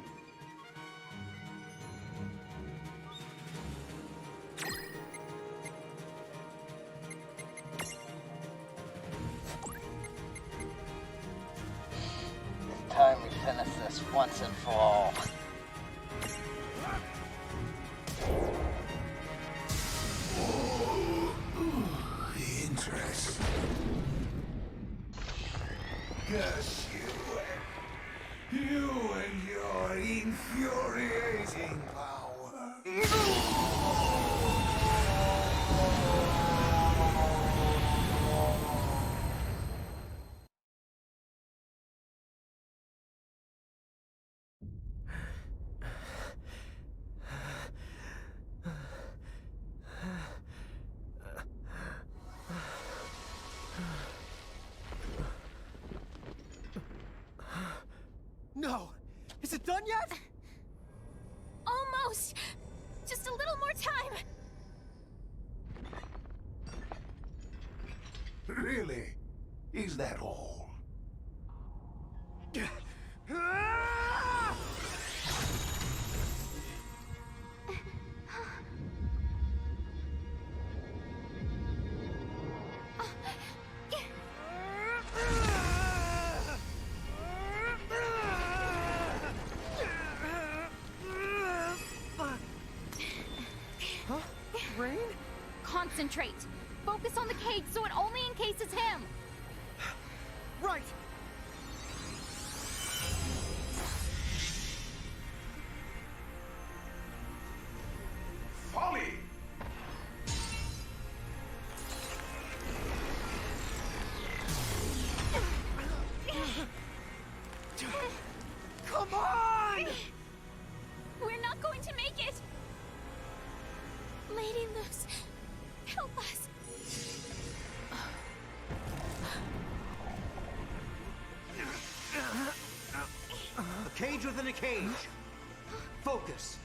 It's time we finish this once and for all.
Interesting. Curse you. You and your infuriating power.
No! Is it done yet?
Almost! Just a little more time!
Really? Is that all?
Reynn?
Concentrate! Focus on the cage so it only encases him!
Right!
Folly!
Come on!
We're not going to make it! Lady Luce, help us!
A cage within a cage. Focus.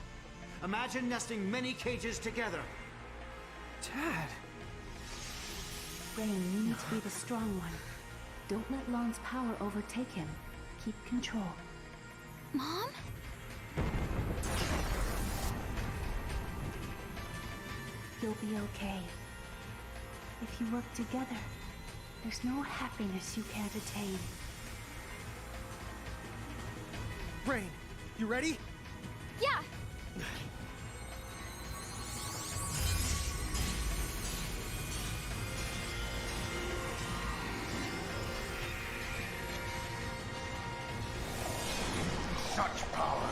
Imagine nesting many cages together.
Dad.
Reynn, you need to be the strong one. Don't let Lann's power overtake him. Keep control.
Mom?
You'll be okay. If you work together, there's no happiness you can't attain.
Reynn, you ready?
Yeah!
Such power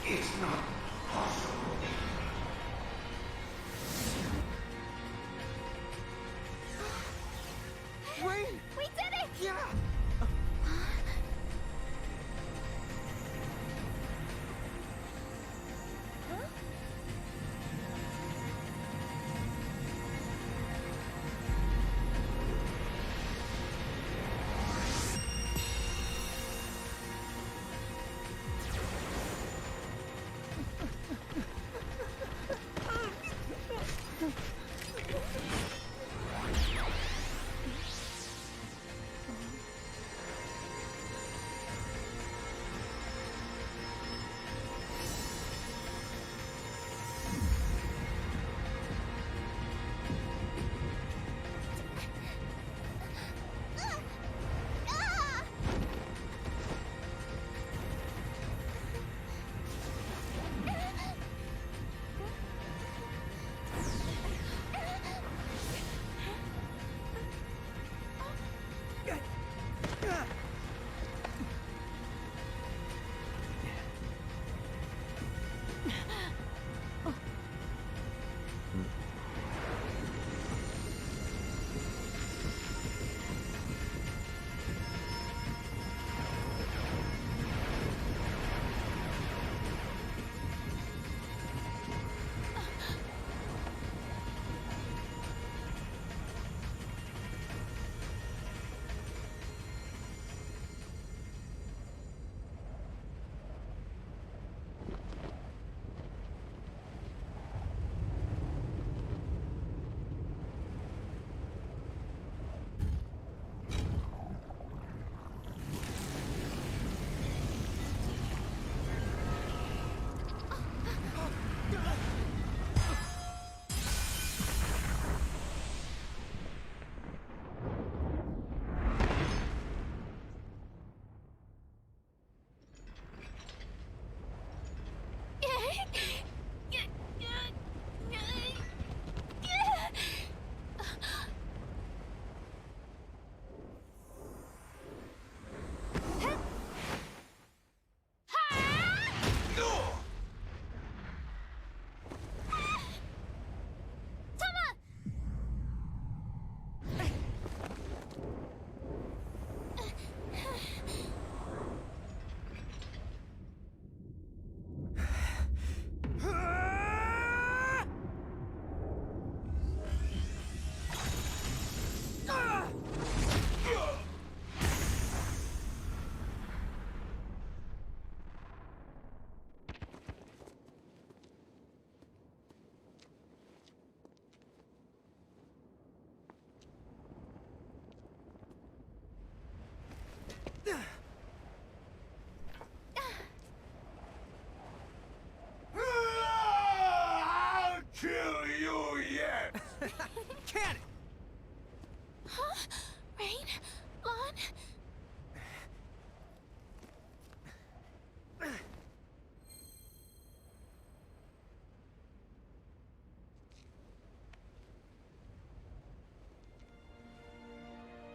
is not possible.
Reynn!
We did it!
Yeah!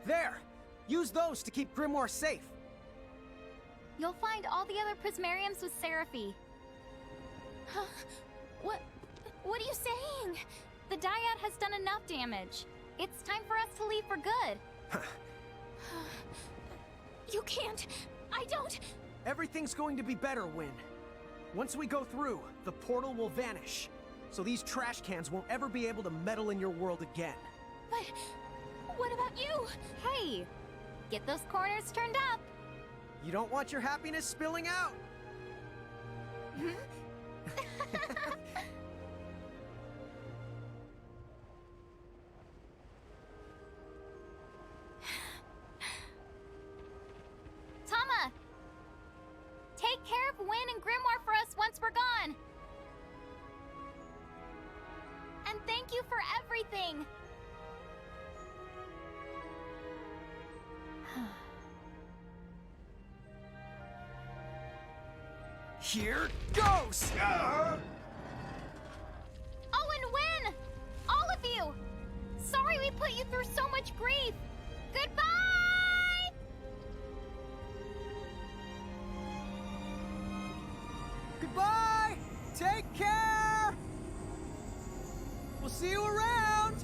There! Use those to keep Grymoire safe.
You'll find all the other Prismariums with Seraphy.
Huh? What are you saying?
The dyad has done enough damage. It's time for us to leave for good.
You can't. I don't.
Everything's going to be better, Wynn. Once we go through, the portal will vanish. So these trash cans won't ever be able to meddle in your world again.
But what about you?
Hey, get those corners turned up.
You don't want your happiness spilling out.
Tama! Take care of Wynn and Grymoire for us once we're gone. And thank you for everything.
Here goes!
Oh, and Wynn! All of you! Sorry we put you through so much grief. Goodbye!
Goodbye! Take care! We'll see you around!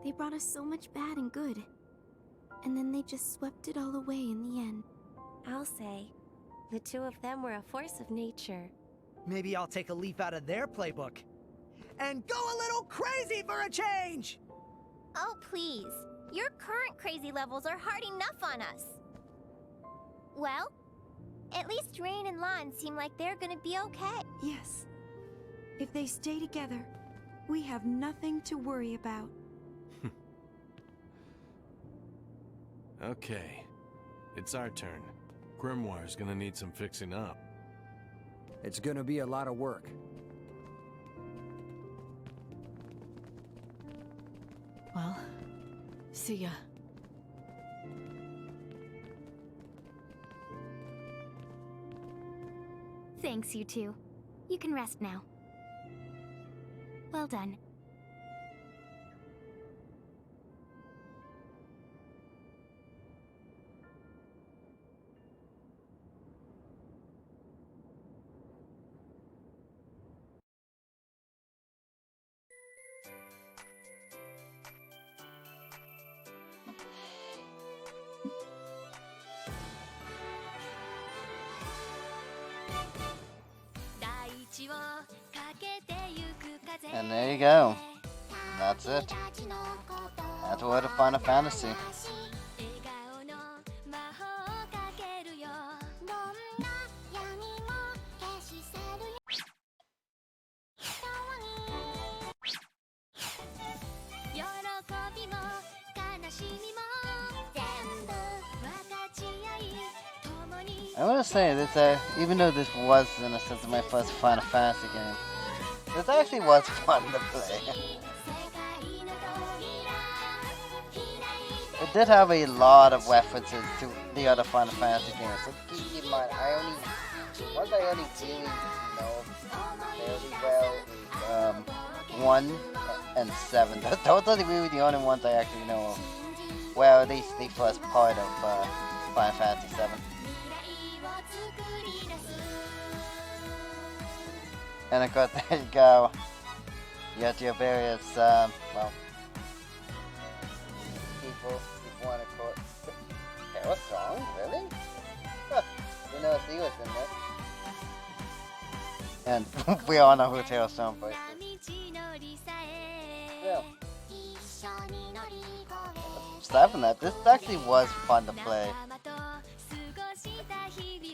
They brought us so much bad and good. And then they just swept it all away in the end.
I'll say, the two of them were a force of nature.
Maybe I'll take a leaf out of their playbook. And go a little crazy for a change!
Oh, please. Your current crazy levels are hard enough on us. Well, at least Reynn and Lann seem like they're gonna be okay.
Yes. If they stay together, we have nothing to worry about.
Okay. It's our turn. Grimoire's gonna need some fixing up.
It's gonna be a lot of work.
Well, see ya.
Thanks, you two. You can rest now. Well done.
And there you go. That's it. That's World of Final Fantasy. I want to say that even though this was, in a sense, my first Final Fantasy game, this actually was fun to play. It did have a lot of references to the other Final Fantasy games, so keep in mind, ones I only really know fairly well is 1 and 7. Those are really the only ones I actually know of. Well, at least the first part of Final Fantasy 7. And of course, there you go. You got your various, well, people you want to call it. Carol song? Really? Huh. You know he was in there. And we all know who Tail Song voice is. aside from that, this actually was fun to play.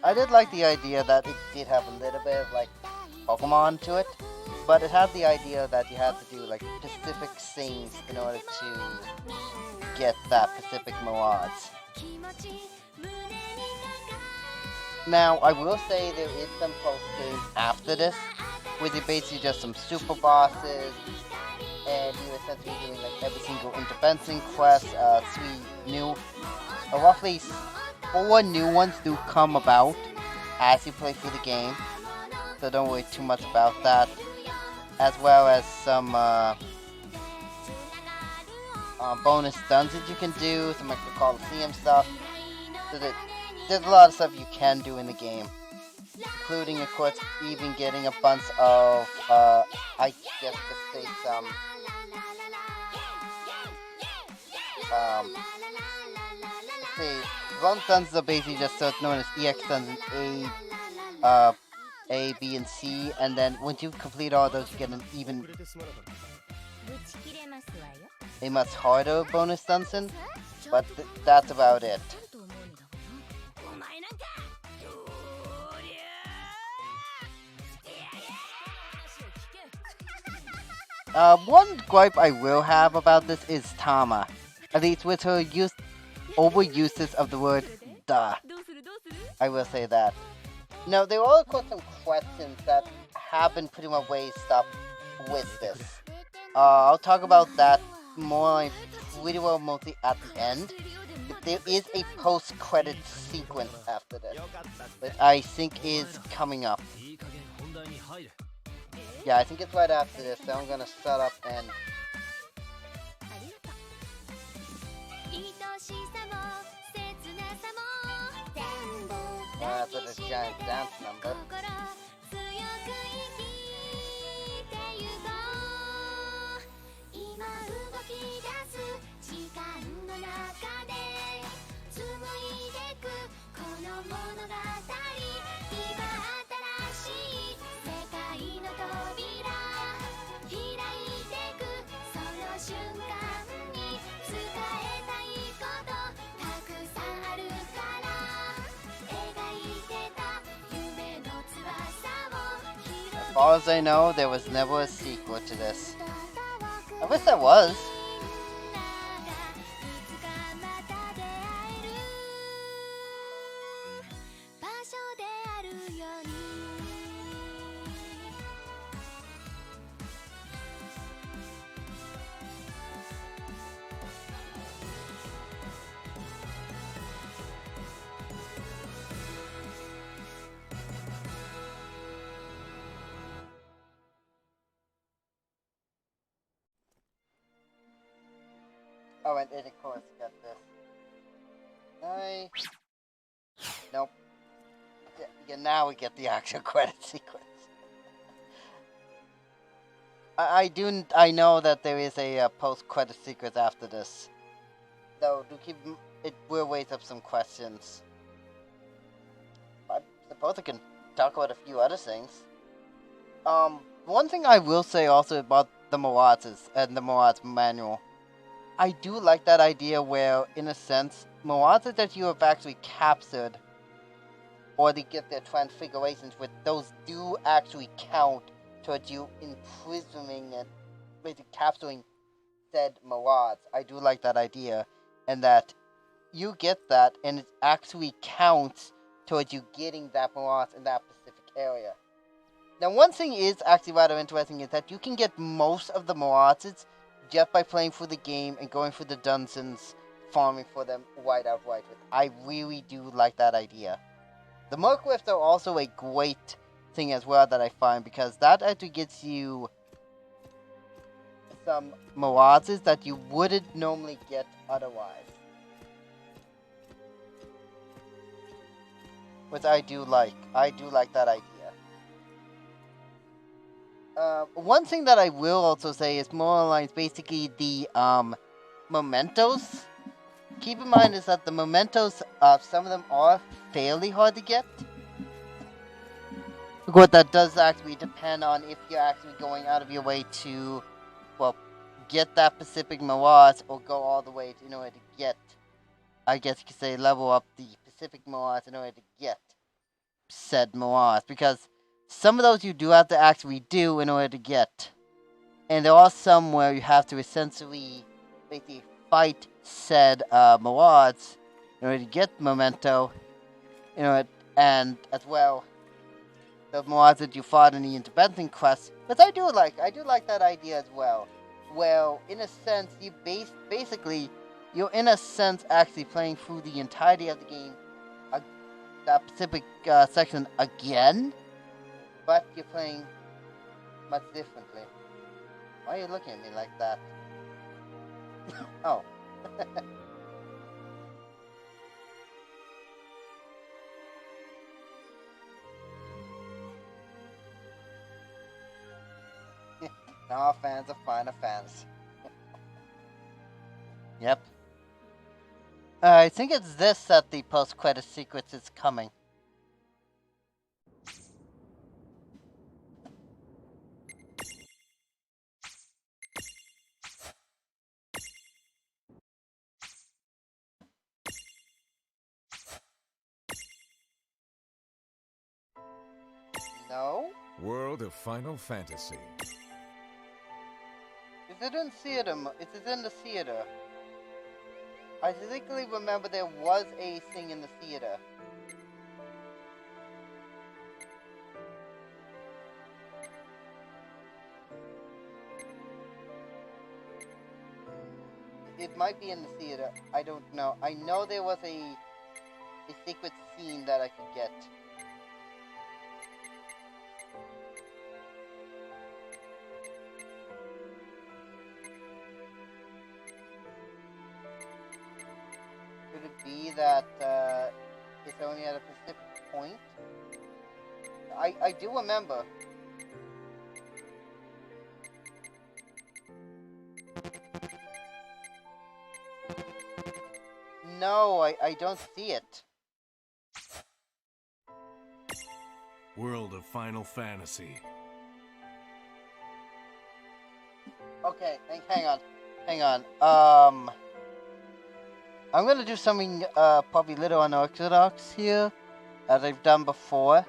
I did like the idea that it did have a little bit of like Pokemon to it, but it had the idea that you had to do like specific things in order to get that specific Mirage. Now, I will say there is some post-game after this, where they're basically just some super bosses, and you're essentially doing like every single intervention quest, 3 new, roughly 4 new ones do come about as you play through the game, so don't worry too much about that, as well as some bonus dungeons you can do, some extra Coliseum stuff, so that there's a lot of stuff you can do in the game, including, of course, even getting a bunch of, I guess to say some, bonus dungeons are basically just known as EX dungeons A, B, and C, and then once you complete all those, you get an even, a much harder bonus dungeon, but that's about it. One gripe I will have about this is Tama, at least with her overuses of the word duh. I will say that. Now, there are of course some questions that have been pretty much raised up with this. I'll talk about that more like pretty well mostly at the end. There is a post-credit sequence after this, that I think is coming up. Yeah, I think it's right after this, so I'm gonna shut up and... after this giant dance number. As far as I know, there was never a sequel to this. I wish there was. Oh, and it of course got this. Nope. Yeah, now we get the actual credit sequence. I know that there is a post-credit sequence after this. Though, it will raise up some questions. I suppose I can talk about a few other things. One thing I will say also about the Mirages and the Mirage manual. I do like that idea where, in a sense, Mirages that you have actually captured, or they get their transfigurations with, those do actually count towards you imprisoning and basically capturing said Mirage. I do like that idea, and that you get that, and it actually counts towards you getting that Mirage in that specific area. Now, one thing is actually rather interesting is that you can get most of the Mirages just by playing through the game and going through the dungeons, farming for them right outright. I really do like that idea. The Merc Rifts are also a great thing as well that I find, because that actually gets you some Mirages that you wouldn't normally get otherwise. Which I do like. I do like that idea. One thing that I will also say is more along basically the mementos. Keep in mind is that the mementos, some of them are fairly hard to get. But that does actually depend on if you're actually going out of your way to, well, get that Pacific Mirage or go all the way in order to get, I guess you could say, level up the Pacific Mirage in order to get said Mirage. Because some of those you do have to actually do in order to get. And there are some where you have to essentially basically fight said Mirage in order to get Memento. And as well, the Mirage that you fought in the Intervention quest. But I do like that idea as well. Well, in a sense, you basically, you're in a sense actually playing through the entirety of the game, that specific section again, but you're playing much differently. Why are you looking at me like that? Oh. Now our fans are Final Fantasy. Yep. I think it's this that the post-credit sequence is coming. No?
World of Final Fantasy.
Is it in theater? It is in the theater. I distinctly remember there was a thing in the theater. It might be in the theater. I don't know. I know there was a secret scene that I could get. Could it be that it's only at a specific point? I do remember. No, I don't see it.
World of Final Fantasy.
Okay, hang on. I'm gonna do something probably a little unorthodox here, as I've done before.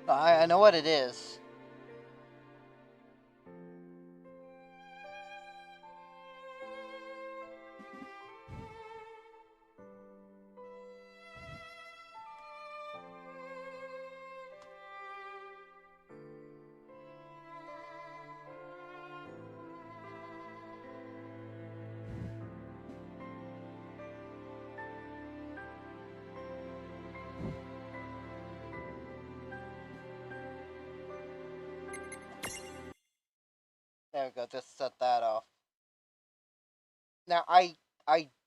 I know what it is. There we go, just set that off. Now, I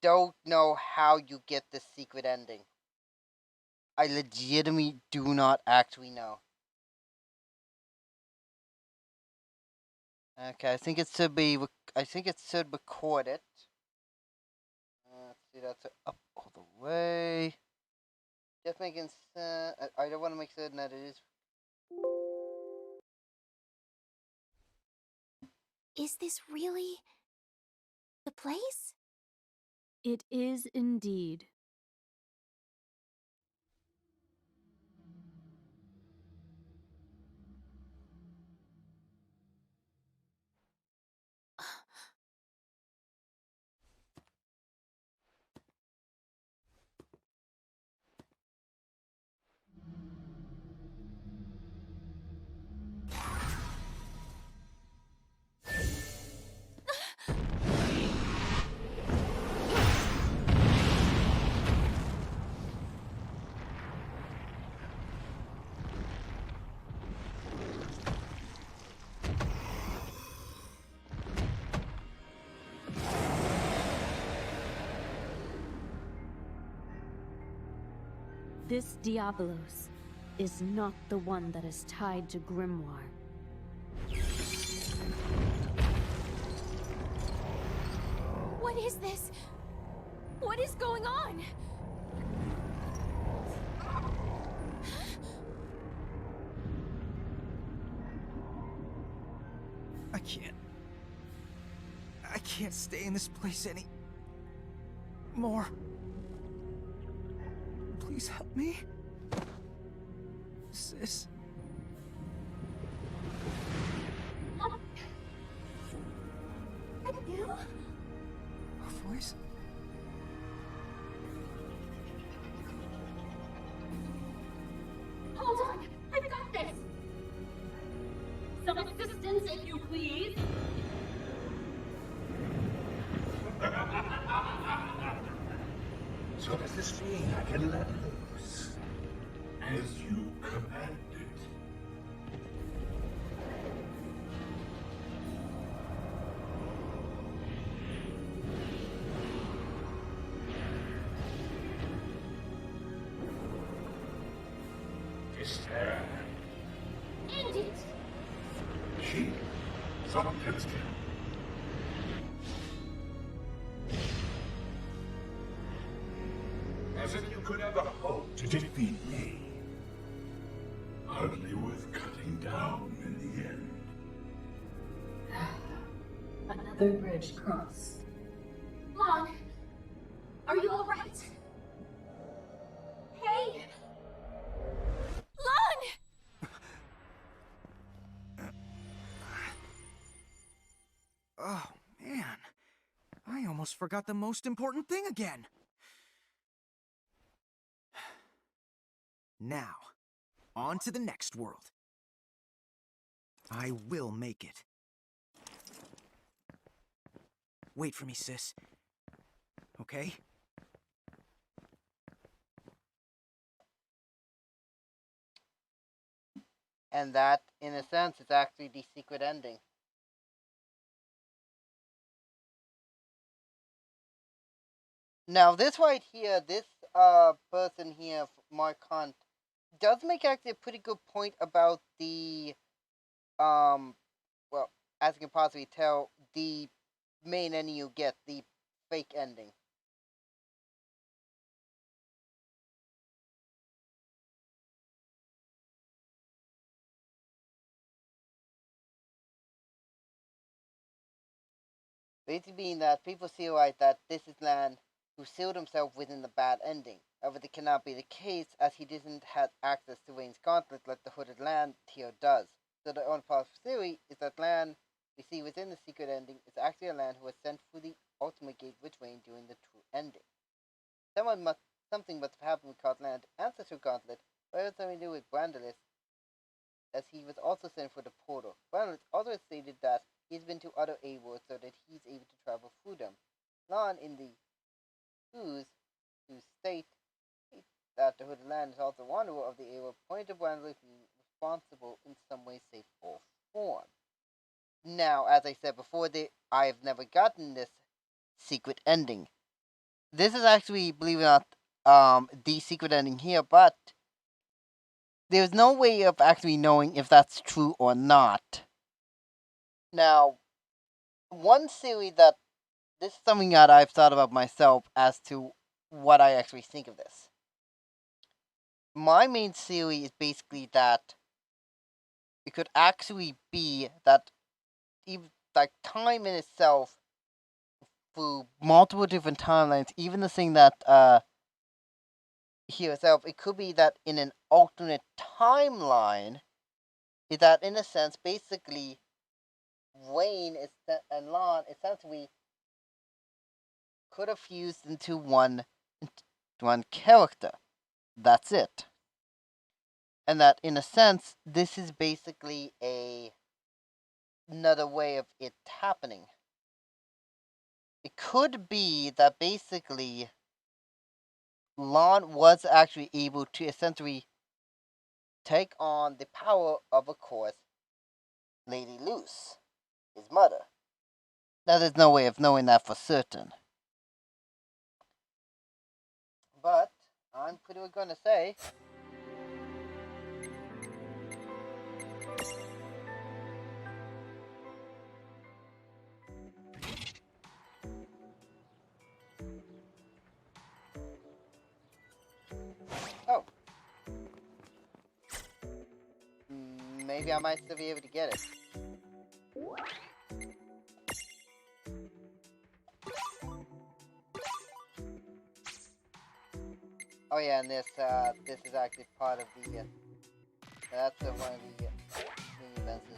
don't know how you get this secret ending. I legitimately do not actually know. Okay, I think it should record it. Let's see, that's up all the way. Just making sense. I don't want to make certain that it is.
Is this really the place?
It is indeed. This Diabolos is not the one that is tied to Grymoire.
What is this? What is going on?
I can't stay in this place any more. Please help me. Sis. Her voice?
Hold on! I've got this! Some assistance, if you please!
So does this mean I can let loose? As you commanded. Despair.
End it!
She sometimes can. As if you could ever hope to defeat me. Hardly worth cutting down in the end.
Another bridge crossed.
Lann! Are you alright? Hey!
Lann!
Oh, man. I almost forgot the most important thing again. Now, on to the next world. I will make it. Wait for me, sis. Okay?
And that, in a sense, is actually the secret ending. Now, this right here, this person here, Mark Hunt, does make actually a pretty good point about the, well, as you can possibly tell, the main ending you get, the fake ending. Basically being that people see right that this is Lann who sealed himself within the bad ending. However, that cannot be the case as he didn't have access to Reyn's gauntlet like the hooded Lann here does. So the only possible theory is that Lann we see within the secret ending is actually a Lann who was sent through the ultimate gate with Reyn during the true ending. Something must have happened with caused Lann to ancestral gauntlet, but it has something to do with Brandelis, as he was also sent for the portal. Brandelis also stated that he's been to other A-worlds so that he's able to travel through them. Lann in the who state that the Hooded Lann is also wanderer of the A-world, pointed to Brandelis being responsible in some way, shape, or form. Now, as I said before, I have never gotten this secret ending. This is actually, believe it or not, the secret ending here, but there's no way of actually knowing if that's true or not. Now, one theory that this is something that I've thought about myself as to what I actually think of this. My main theory is basically that it could actually be that even like time in itself through multiple different timelines, even the thing that here itself, it could be that in an alternate timeline, is that in a sense basically Reyn and Lann essentially could have fused into one character. That's it. And that in a sense, this is basically another way of it happening. It could be that basically Lann was actually able to essentially take on the power of, course, Lady Luce, his mother. Now, there's no way of knowing that for certain. But I'm pretty much gonna say. Oh. Maybe I might still be able to get it. Oh yeah, and this is actually part of the, that's one of the mini events.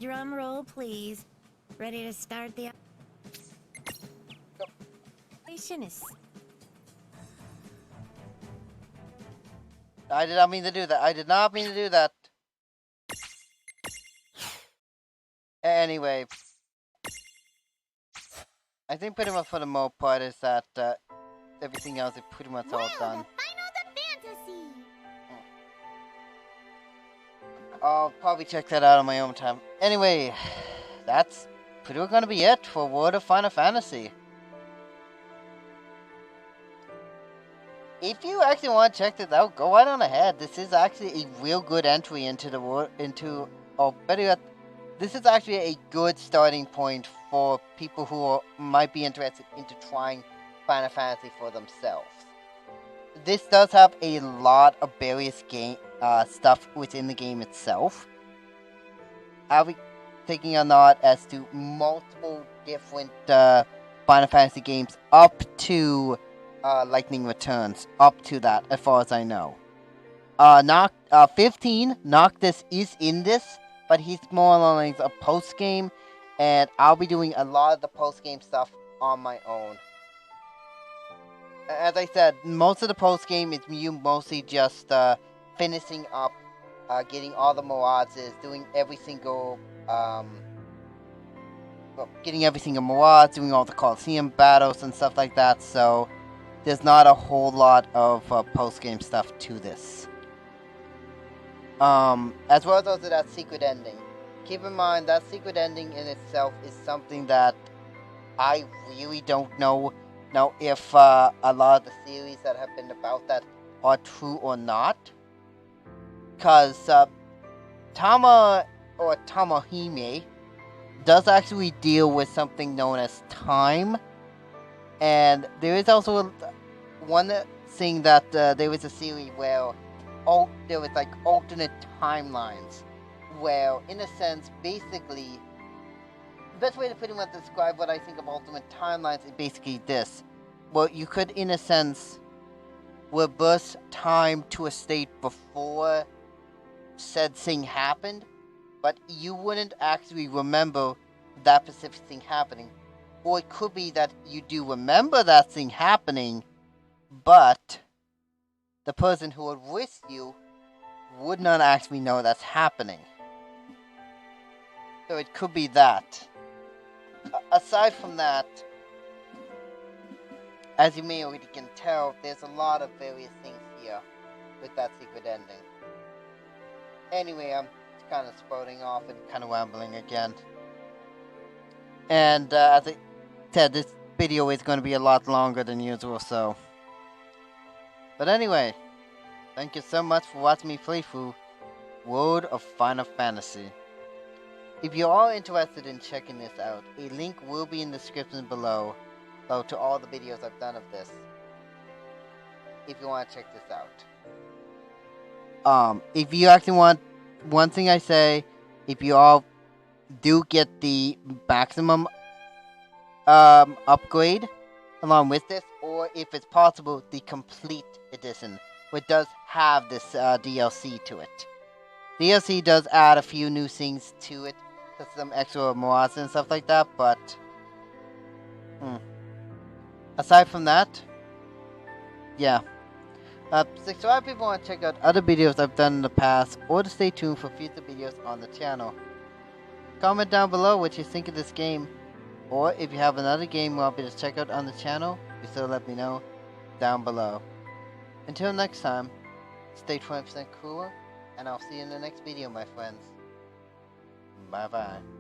Drum roll, please. Ready to start the operation is.
I did not mean to do that. I did not mean to do that. Anyway, I think pretty much for the most part is that everything else is pretty much all done. I'll probably check that out on my own time. Anyway, that's pretty much gonna be it for World of Final Fantasy. If you actually want to check this out, go right on ahead. This is actually a real good entry into the world, better yet, this is actually a good starting point for people who might be interested into trying Final Fantasy for themselves. This does have a lot of various game stuff within the game itself. I'll be taking a nod as to multiple different Final Fantasy games up to Lightning Returns, up to that, as far as I know. 15, Noctis is in this, but he's more along like a post-game, and I'll be doing a lot of the post-game stuff on my own. As I said, most of the post-game is you mostly just finishing up, getting all the Mirages, doing every single, getting every single Mirage, doing all the Coliseum battles and stuff like that, so there's not a whole lot of post-game stuff to this. As well as also that secret ending. Keep in mind, that secret ending in itself is something that I really don't know now if a lot of the theories that have been about that are true or not. Because Tama, or Tamahime, does actually deal with something known as time. And there is also one thing that there was a theory where there was like alternate timelines, where in a sense, basically, the best way to pretty much describe what I think of alternate timelines is basically this. Well, you could, in a sense, reverse time to a state before said thing happened, but you wouldn't actually remember that specific thing happening. Or it could be that you do remember that thing happening, but the person who would with you would not actually know that's happening. So it could be that. Aside from that, as you may already can tell, there's a lot of various things here with that secret ending. Anyway, I'm kind of spouting off and kind of rambling again. And as I said, this video is going to be a lot longer than usual, so. But anyway, thank you so much for watching me play through World of Final Fantasy. If you are interested in checking this out, a link will be in the description below to all the videos I've done of this, if you want to check this out. If you actually want, one thing I say, if you all do get the maximum upgrade along with this, or if it's possible, the complete edition, which does have this DLC to it. DLC does add a few new things to it, some extra Mirage and stuff like that, but aside from that, yeah. Subscribe if you want to check out other videos I've done in the past, or to stay tuned for future videos on the channel. Comment down below what you think of this game, or if you have another game you want me to check out on the channel, you still let me know down below. Until next time, stay 20% cooler, and I'll see you in the next video, my friends. Bye bye.